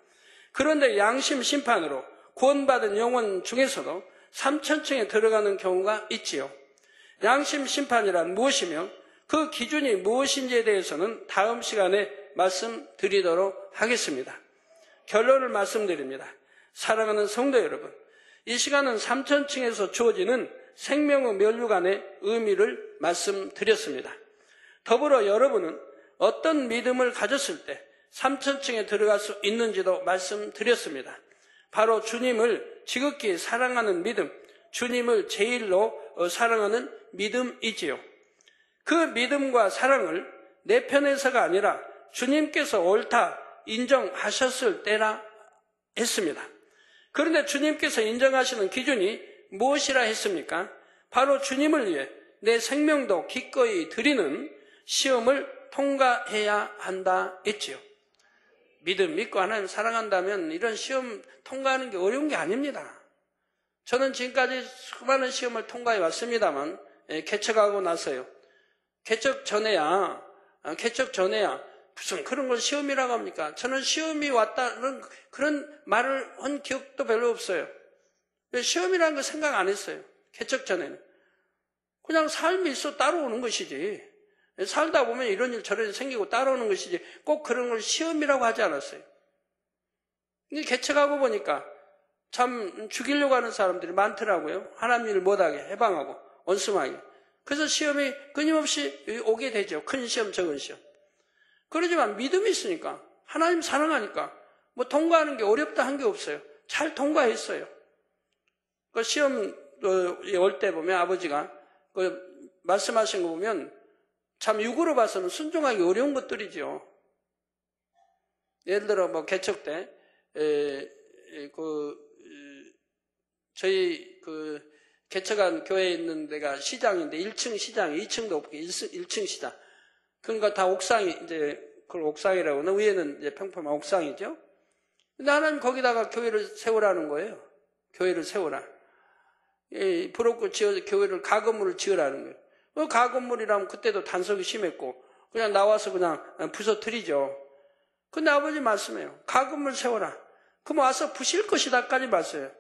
그런데 양심 심판으로 구원받은 영혼 중에서도 3천층에 들어가는 경우가 있지요. 양심 심판이란 무엇이며 그 기준이 무엇인지에 대해서는 다음 시간에 말씀드리도록 하겠습니다. 결론을 말씀드립니다. 사랑하는 성도 여러분, 이 시간은 3천층에서 주어지는 생명의 면류관의 의미를 말씀드렸습니다. 더불어 여러분은 어떤 믿음을 가졌을 때 3천층에 들어갈 수 있는지도 말씀드렸습니다. 바로 주님을 지극히 사랑하는 믿음, 주님을 제일로 사랑하는 믿음이지요. 그 믿음과 사랑을 내 편에서가 아니라 주님께서 옳다 인정하셨을 때라 했습니다. 그런데 주님께서 인정하시는 기준이 무엇이라 했습니까? 바로 주님을 위해 내 생명도 기꺼이 드리는 시험을 통과해야 한다 했지요. 믿고 하나님 사랑한다면 이런 시험 통과하는 게 어려운 게 아닙니다. 저는 지금까지 수많은 시험을 통과해 왔습니다만, 개척하고 나서요. 개척 전에야 무슨 그런 걸 시험이라고 합니까? 저는 시험이 왔다는 그런 말을 한 기억도 별로 없어요. 시험이라는 걸 생각 안 했어요. 개척 전에는. 그냥 삶이 있어 따라오는 것이지. 살다 보면 이런 일 저런 일 생기고 따라오는 것이지 꼭 그런 걸 시험이라고 하지 않았어요. 근데 개척하고 보니까 참 죽이려고 하는 사람들이 많더라고요. 하나님 일을 못하게 해방하고 원숭하게. 그래서 시험이 끊임없이 오게 되죠. 큰 시험, 적은 시험. 그러지만 믿음이 있으니까, 하나님 사랑하니까 뭐 통과하는 게 어렵다 한 게 없어요. 잘 통과했어요. 그 시험 올 때 보면 아버지가 그 말씀하신 거 보면 참 육으로 봐서는 순종하기 어려운 것들이죠. 예를 들어 뭐 개척 때 저희 개척한 교회에 있는 데가 시장인데 1층 시장, 2층도 없고 1층 시장. 그러니까 다 옥상이 이제 그걸 옥상이라고 하는, 위에는 이제 평범한 옥상이죠. 근데 하나님 거기다가 교회를 세우라는 거예요. 교회를 세우라. 부럽고 교회를 가건물을 지으라는 거예요. 그 가건물이라면 그때도 단속이 심했고 그냥 나와서 그냥 부서뜨리죠. 근데 아버지 말씀해요. 가건물 세워라. 그럼 와서 부실 것이다까지 말씀해요.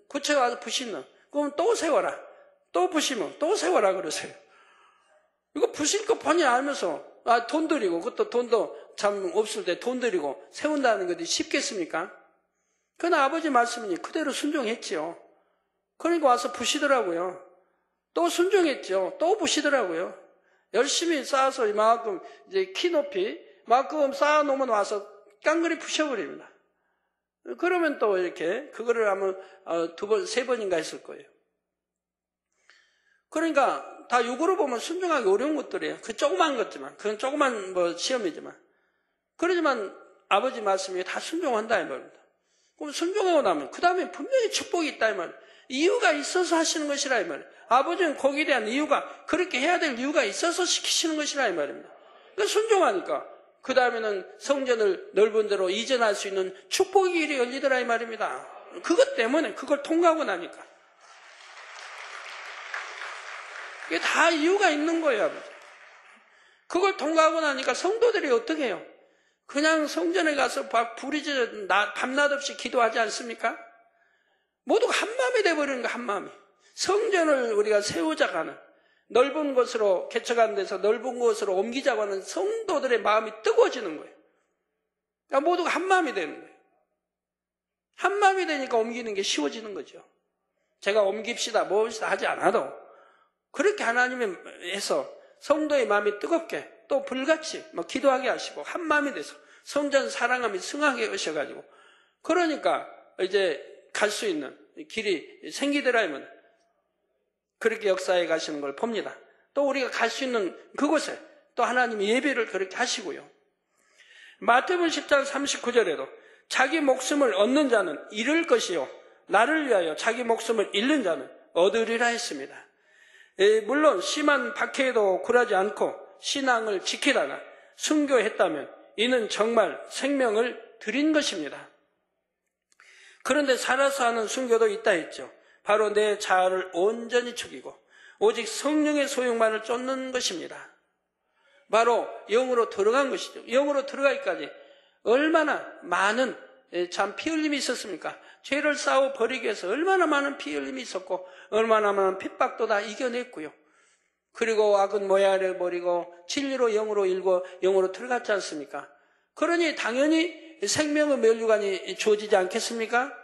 고쳐 와서 부시는. 그럼 또 세워라. 또 부시면 또 세워라 그러세요. 이거 부실 거 뻔히 알면서 돈 들이고, 그것도 돈도 참 없을 때 돈 들이고 세운다는 것이 쉽겠습니까? 그러나 아버지 말씀이니 그대로 순종했지요. 그러니까 와서 부시더라고요. 또 순종했죠. 또 부시더라고요. 열심히 쌓아서 이만큼 이제 키 높이 만큼 쌓아놓으면 와서 깡그리 부셔버립니다. 그러면 또 이렇게 그거를 하면 2번, 3번인가 했을 거예요. 그러니까 다 육으로 보면 순종하기 어려운 것들이에요. 그 조그만 것지만, 그건 조그만 뭐 시험이지만. 그러지만 아버지 말씀이 다 순종한다 이 말입니다. 그럼 순종하고 나면 그 다음에 분명히 축복이 있다 이 말이에요. 이유가 있어서 하시는 것이라 이 말이에요. 아버지는 거기에 대한 이유가, 그렇게 해야 될 이유가 있어서 시키시는 것이라 이 말입니다. 그러니까 순종하니까 그 다음에는 성전을 넓은 데로 이전할 수 있는 축복의 길이 열리더라 이 말입니다. 그것 때문에, 그걸 통과하고 나니까. 이게 다 이유가 있는 거예요, 아버지. 그걸 통과하고 나니까 성도들이 어떻게 해요? 그냥 성전에 가서 부리지 밤낮 없이 기도하지 않습니까? 모두가 한마음이 돼버리는 거야, 한마음이. 성전을 우리가 세우자고 하는, 넓은 곳으로, 개척한 데서 넓은 곳으로 옮기자고 하는 성도들의 마음이 뜨거워지는 거예요. 그러니까 모두가 한마음이 되는 거예요. 한마음이 되니까 옮기는 게 쉬워지는 거죠. 제가 옮깁시다, 뭡시다 하지 않아도 그렇게 하나님이 해서 성도의 마음이 뜨겁게 또 불같이 기도하게 하시고 한마음이 돼서 성전 사랑함이 승하게 하셔가지고, 그러니까 이제 갈 수 있는 길이 생기더라면 그렇게 역사해 가시는 걸 봅니다. 또 우리가 갈 수 있는 그곳에 또 하나님이 예배를 그렇게 하시고요. 마태복음 10장 39절에도 자기 목숨을 얻는 자는 잃을 것이요 나를 위하여 자기 목숨을 잃는 자는 얻으리라 했습니다. 물론 심한 박해에도 굴하지 않고 신앙을 지키다가 순교했다면 이는 정말 생명을 드린 것입니다. 그런데 살아서 하는 순교도 있다 했죠. 바로 내 자아를 온전히 죽이고 오직 성령의 소용만을 쫓는 것입니다. 바로 영으로 들어간 것이죠. 영으로 들어가기까지 얼마나 많은 참 피 흘림이 있었습니까? 죄를 싸워 버리기 위해서 얼마나 많은 피 흘림이 있었고 얼마나 많은 핍박도 다 이겨냈고요. 그리고 악은 모양을 버리고 진리로 영으로 일고 영으로 들어갔지 않습니까? 그러니 당연히 생명의 면류관이 주어지지 않겠습니까?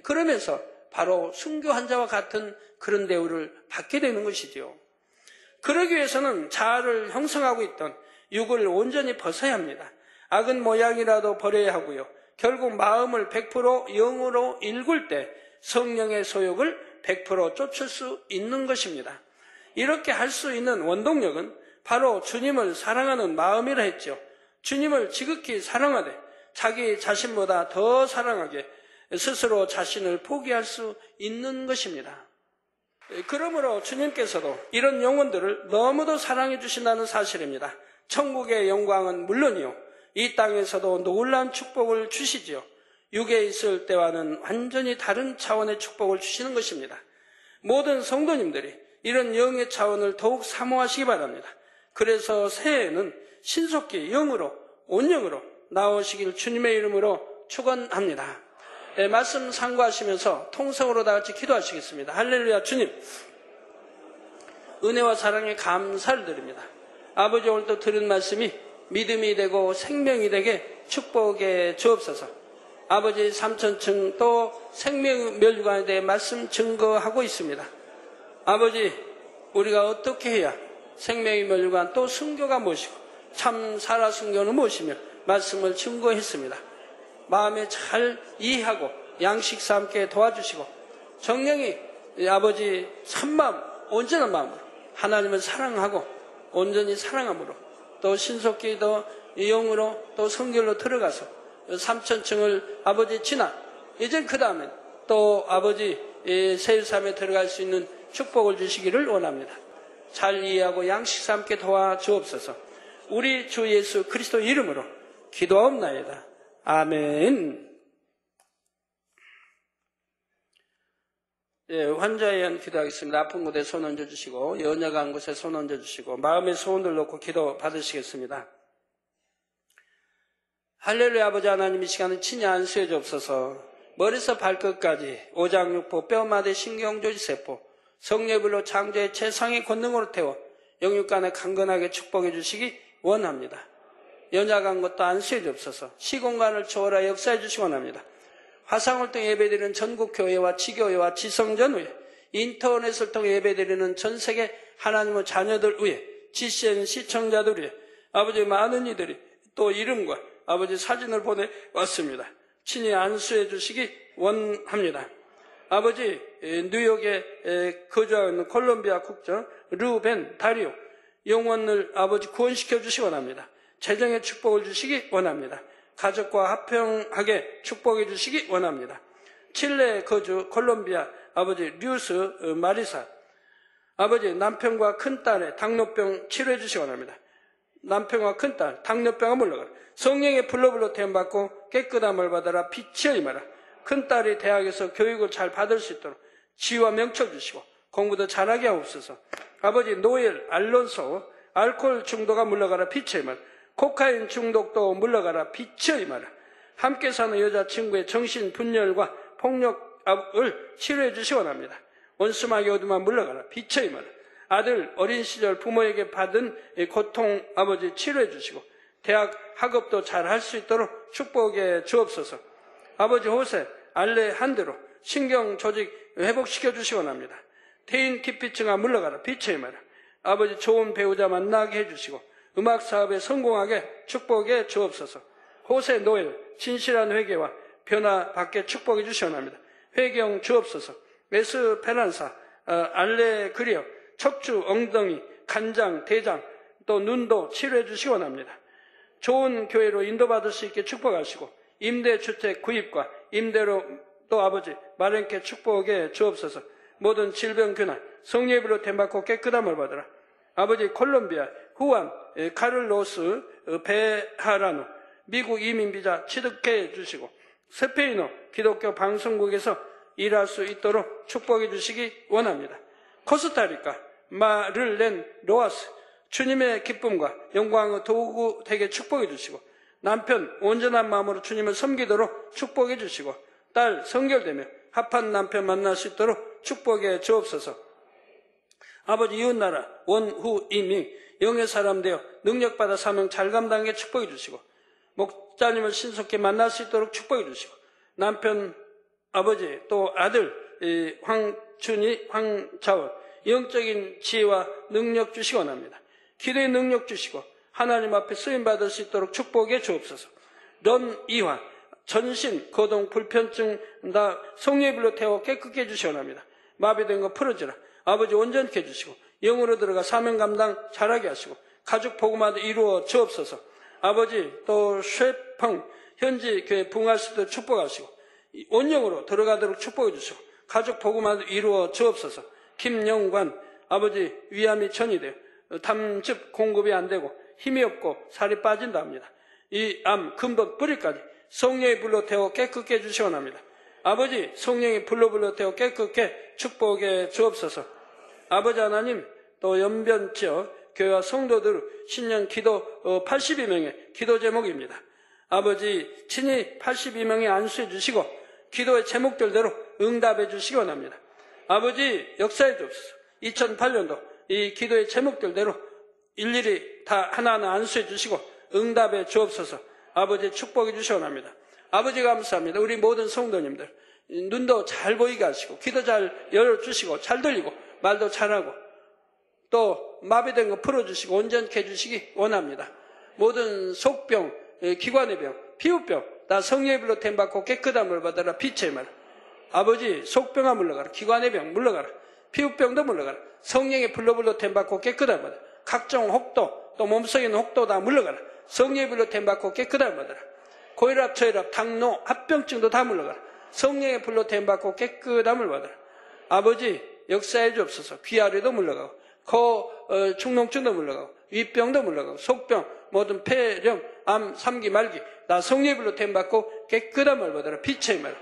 그러면서 바로 순교 환자와 같은 그런 대우를 받게 되는 것이죠. 그러기 위해서는 자아를 형성하고 있던 육을 온전히 벗어야 합니다. 악은 모양이라도 버려야 하고요. 결국 마음을 100% 영으로 일굴 때 성령의 소욕을 100% 쫓을 수 있는 것입니다. 이렇게 할 수 있는 원동력은 바로 주님을 사랑하는 마음이라 했죠. 주님을 지극히 사랑하되 자기 자신보다 더 사랑하게 스스로 자신을 포기할 수 있는 것입니다. 그러므로 주님께서도 이런 영혼들을 너무도 사랑해 주신다는 사실입니다. 천국의 영광은 물론이요 이 땅에서도 놀라운 축복을 주시지요. 육에 있을 때와는 완전히 다른 차원의 축복을 주시는 것입니다. 모든 성도님들이 이런 영의 차원을 더욱 사모하시기 바랍니다. 그래서 새해에는 신속히 영으로, 온영으로 나오시길 주님의 이름으로 축원합니다. 네, 말씀 상고하시면서 통성으로 다 같이 기도하시겠습니다. 할렐루야. 주님, 은혜와 사랑에 감사를 드립니다. 아버지, 오늘도 들은 말씀이 믿음이 되고 생명이 되게 축복해 주옵소서. 아버지, 삼천층 또 생명 멸류관에 대해 말씀 증거하고 있습니다. 아버지, 우리가 어떻게 해야 생명의 멸류관 또 순교가 무엇이고 참 살아 순교는 무엇이며 말씀을 증거했습니다. 마음에 잘 이해하고 양식 삼게 도와주시고 정령이 아버지 참마음, 온전한 마음으로 하나님을 사랑하고 온전히 사랑함으로 또 신속히 더 영으로 또 성결로 들어가서 삼천층을 아버지 지나 이제 그 다음엔 또 아버지 세일삼에 들어갈 수 있는 축복을 주시기를 원합니다. 잘 이해하고 양식 삼게 도와주옵소서. 우리 주 예수 그리스도 이름으로 기도하옵나이다. 아멘. 예, 환자에 의한 기도하겠습니다. 아픈 곳에 손 얹어주시고 연약한 곳에 손 얹어주시고 마음의 소원을 놓고 기도 받으시겠습니다. 할렐루야. 아버지 하나님, 이 시간은 친히 안수해 주옵소서. 머리에서 발끝까지 오장육부 뼈마디 신경조직세포 성례불로 창조의 최상의 권능으로 태워 영육간에 강건하게 축복해 주시기 원합니다. 연약한 것도 안수해 주옵소서. 시공간을 초월하여 역사해 주시기 원합니다. 화상을 통해 예배드리는 전국 교회와 지교회와 지성전 위에 인터넷을 통해 예배드리는 전 세계 하나님의 자녀들 위에 GCN 시청자들 위에 아버지 많은 이들이 또 이름과 아버지 사진을 보내왔습니다. 친히 안수해 주시기 원합니다. 아버지, 뉴욕에 거주하고 있는 콜롬비아 국적 루벤 다리오 영혼을 아버지 구원시켜 주시기 원합니다. 재정의 축복을 주시기 원합니다. 가족과 화평하게 축복해 주시기 원합니다. 칠레 거주 콜롬비아 아버지 류스 마리사 아버지 남편과 큰딸의 당뇨병 치료해 주시기 원합니다. 남편과 큰딸 당뇨병을 물러가라. 성령의 불로불로 태움받고 깨끗함을 받아라. 빛이여 임하라. 큰딸이 대학에서 교육을 잘 받을 수 있도록 지위와 명철 주시고 공부도 잘하게 하옵소서. 아버지 노엘 알론소 알코올 중독가 물러가라. 빛이여 임하라. 코카인 중독도 물러가라. 빛이여 임하라. 함께 사는 여자친구의 정신분열과 폭력을 치료해 주시기 원합니다. 원수마귀 어둠만 물러가라. 빛이여 임하라. 아들 어린 시절 부모에게 받은 고통 아버지 치료해 주시고 대학 학업도 잘 할 수 있도록 축복해 주옵소서. 아버지 호세 알레한드로 신경 조직 회복시켜 주시기 원합니다. 태인 기피증아 물러가라. 빛의 임하라. 아버지 좋은 배우자 만나게 해주시고 음악 사업에 성공하게 축복해 주옵소서. 호세 노엘 진실한 회개와 변화받게 축복해 주시기 원합니다. 회경 주옵소서. 에스페란사 알레 그리어 척추 엉덩이 간장 대장 또 눈도 치료해 주시기 원합니다. 좋은 교회로 인도받을 수 있게 축복하시고 임대주택 구입과 임대로 또 아버지 마련케 축복해 주옵소서. 모든 질병 균환 성례비로 템받고 깨끗함을 받으라. 아버지 콜롬비아 후안 카를로스 베하라노 미국 이민비자 취득해 주시고 스페인어 기독교 방송국에서 일할 수 있도록 축복해 주시기 원합니다. 코스타리카 마를렌 로아스 주님의 기쁨과 영광의 도구 되게 축복해 주시고 남편 온전한 마음으로 주님을 섬기도록 축복해 주시고 딸 성결되며 합한 남편 만날 수 있도록 축복해 주옵소서. 아버지 이웃나라 원후 이밍 영의 사람 되어 능력받아 사명 잘 감당하게 축복해 주시고 목자님을 신속히 만날 수 있도록 축복해 주시고 남편 아버지 또 아들 황춘희 황자월 영적인 지혜와 능력 주시기 원합니다. 기도의 능력 주시고 하나님 앞에 쓰임받을 수 있도록 축복해 주옵소서. 런 이화 전신 거동 불편증 다 성례불로 태워 깨끗게 해주시기 원합니다. 마비된 거 풀어주라. 아버지 온전케 해주시고 영으로 들어가 사명 감당 잘하게 하시고 가족 복음화도 이루어 주옵소서. 아버지 또 쉐펑 현지 교회 부흥할 수도 축복하시고 온영으로 들어가도록 축복해 주시고 가족 복음화도 이루어 주옵소서. 김영관 아버지 위암이 전이되어 담즙 공급이 안 되고 힘이 없고 살이 빠진다 합니다. 이 암, 근본, 뿌리까지 성령의 불로 태워 깨끗게 해주시기 원합니다. 아버지, 성령의 불로 태워 깨끗게 축복해 주옵소서. 아버지 하나님, 또 연변지역 교회와 성도들 신년 기도 82명의 기도 제목입니다. 아버지, 친히 82명에 안수해 주시고 기도의 제목들대로 응답해 주시기 원합니다. 아버지, 역사해 주옵소서. 2008년도 이 기도의 제목들대로 일일이 다 하나하나 안수해 주시고 응답해 주옵소서. 아버지, 축복해 주시기 원합니다. 아버지, 감사합니다. 우리 모든 성도님들 눈도 잘 보이게 하시고 기도 잘 열어주시고 잘 들리고 말도 잘하고 또 마비된 거 풀어주시고 온전케 해주시기 원합니다. 모든 속병, 기관의 병, 피부병 다 성령의 불로 템받고 깨끗함을 받아라. 빛의 말. 아버지, 속병아 물러가라. 기관의 병 물러가라. 피부병도 물러가라. 성령의 불로 템받고 깨끗함을 받아라. 각종 혹도 또 몸속에 있는 혹도 다 물러가라. 성령의 불로 템받고 깨끗함을 받아라. 고혈압, 저혈압, 당뇨, 합병증도 다 물러가라. 성령의 불로 템받고 깨끗함을 받아라. 아버지, 역사해 주옵소서. 귀아래도 물러가고 충농증도 물러가고 위병도 물러가고 속병, 모든 폐렴, 암, 삼기, 말기 다 성령의 불로 템받고 깨끗함을 받아라. 빛의 말.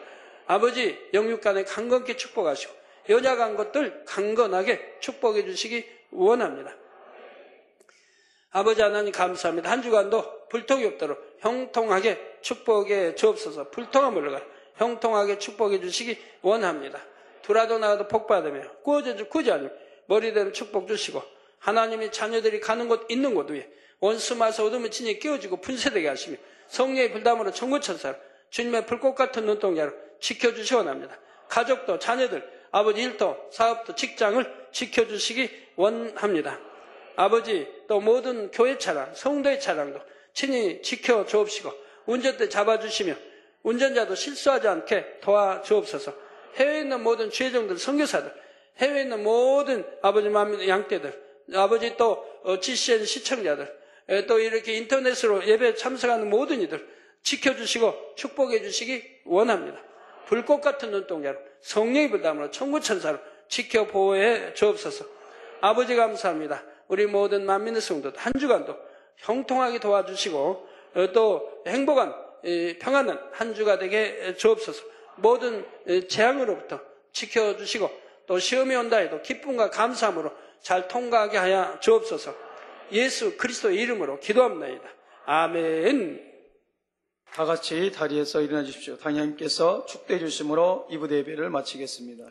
아버지, 영육간에 강건케 축복하시고 연약한 것들 강건하게 축복해 주시기 원합니다. 아버지 하나님, 감사합니다. 한 주간도 불통이 없도록 형통하게 축복해 주옵소서. 불통함 물러가 형통하게 축복해 주시기 원합니다. 두라도 나가도 복받으며 구워져 아니면 머리대로 축복 주시고 하나님의 자녀들이 가는 곳 있는 곳 위에 원수 마서 어둠을 친히 끼워주고 분쇄되게 하시며 성령의 불담으로 천구천사로 주님의 불꽃 같은 눈동자로 지켜주시기 원합니다. 가족도 자녀들, 아버지 일터, 사업도, 직장을 지켜주시기 원합니다. 아버지, 또 모든 교회 차량, 성도의 차량도 친히 지켜주옵시고 운전대 잡아주시며 운전자도 실수하지 않게 도와주옵소서. 해외에 있는 모든 주혜정들, 선교사들, 해외에 있는 모든 아버지 만민 양떼들, 아버지 또 GCN 시청자들, 또 이렇게 인터넷으로 예배 참석하는 모든 이들 지켜주시고 축복해 주시기 원합니다. 불꽃 같은 눈동자로 성령의 불담으로 천구천사로 지켜 보호해 주옵소서. 아버지, 감사합니다. 우리 모든 만민의 성도들 한 주간도 형통하게 도와주시고 또 행복한 평안한 한 주가 되게 주옵소서. 모든 재앙으로부터 지켜주시고 또 시험이 온다 해도 기쁨과 감사함으로 잘 통과하게 하여 주옵소서. 예수 그리스도의 이름으로 기도합니다. 아멘. 다 같이 다리에서 일어나 주십시오. 당장님께서 축도해 주심으로 이 부대 예배를 마치겠습니다.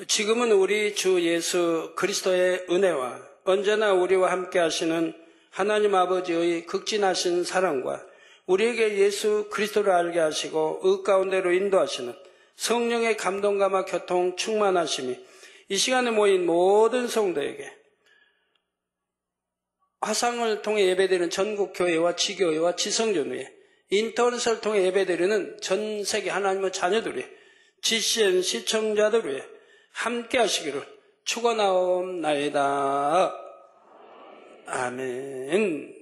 지금은 우리 주 예수 그리스도의 은혜와 언제나 우리와 함께 하시는 하나님 아버지의 극진하신 사랑과 우리에게 예수 그리스도를 알게 하시고 의 가운데로 인도하시는 성령의 감동감화 교통 충만하심이 이 시간에 모인 모든 성도에게 화상을 통해 예배드리는 전국 교회와 지교회와 지성전회에 인터넷을 통해 예배드리는 전 세계 하나님의 자녀들 위해 GCN 시청자들 위해 함께 하시기를 축원하옵나이다. 아멘.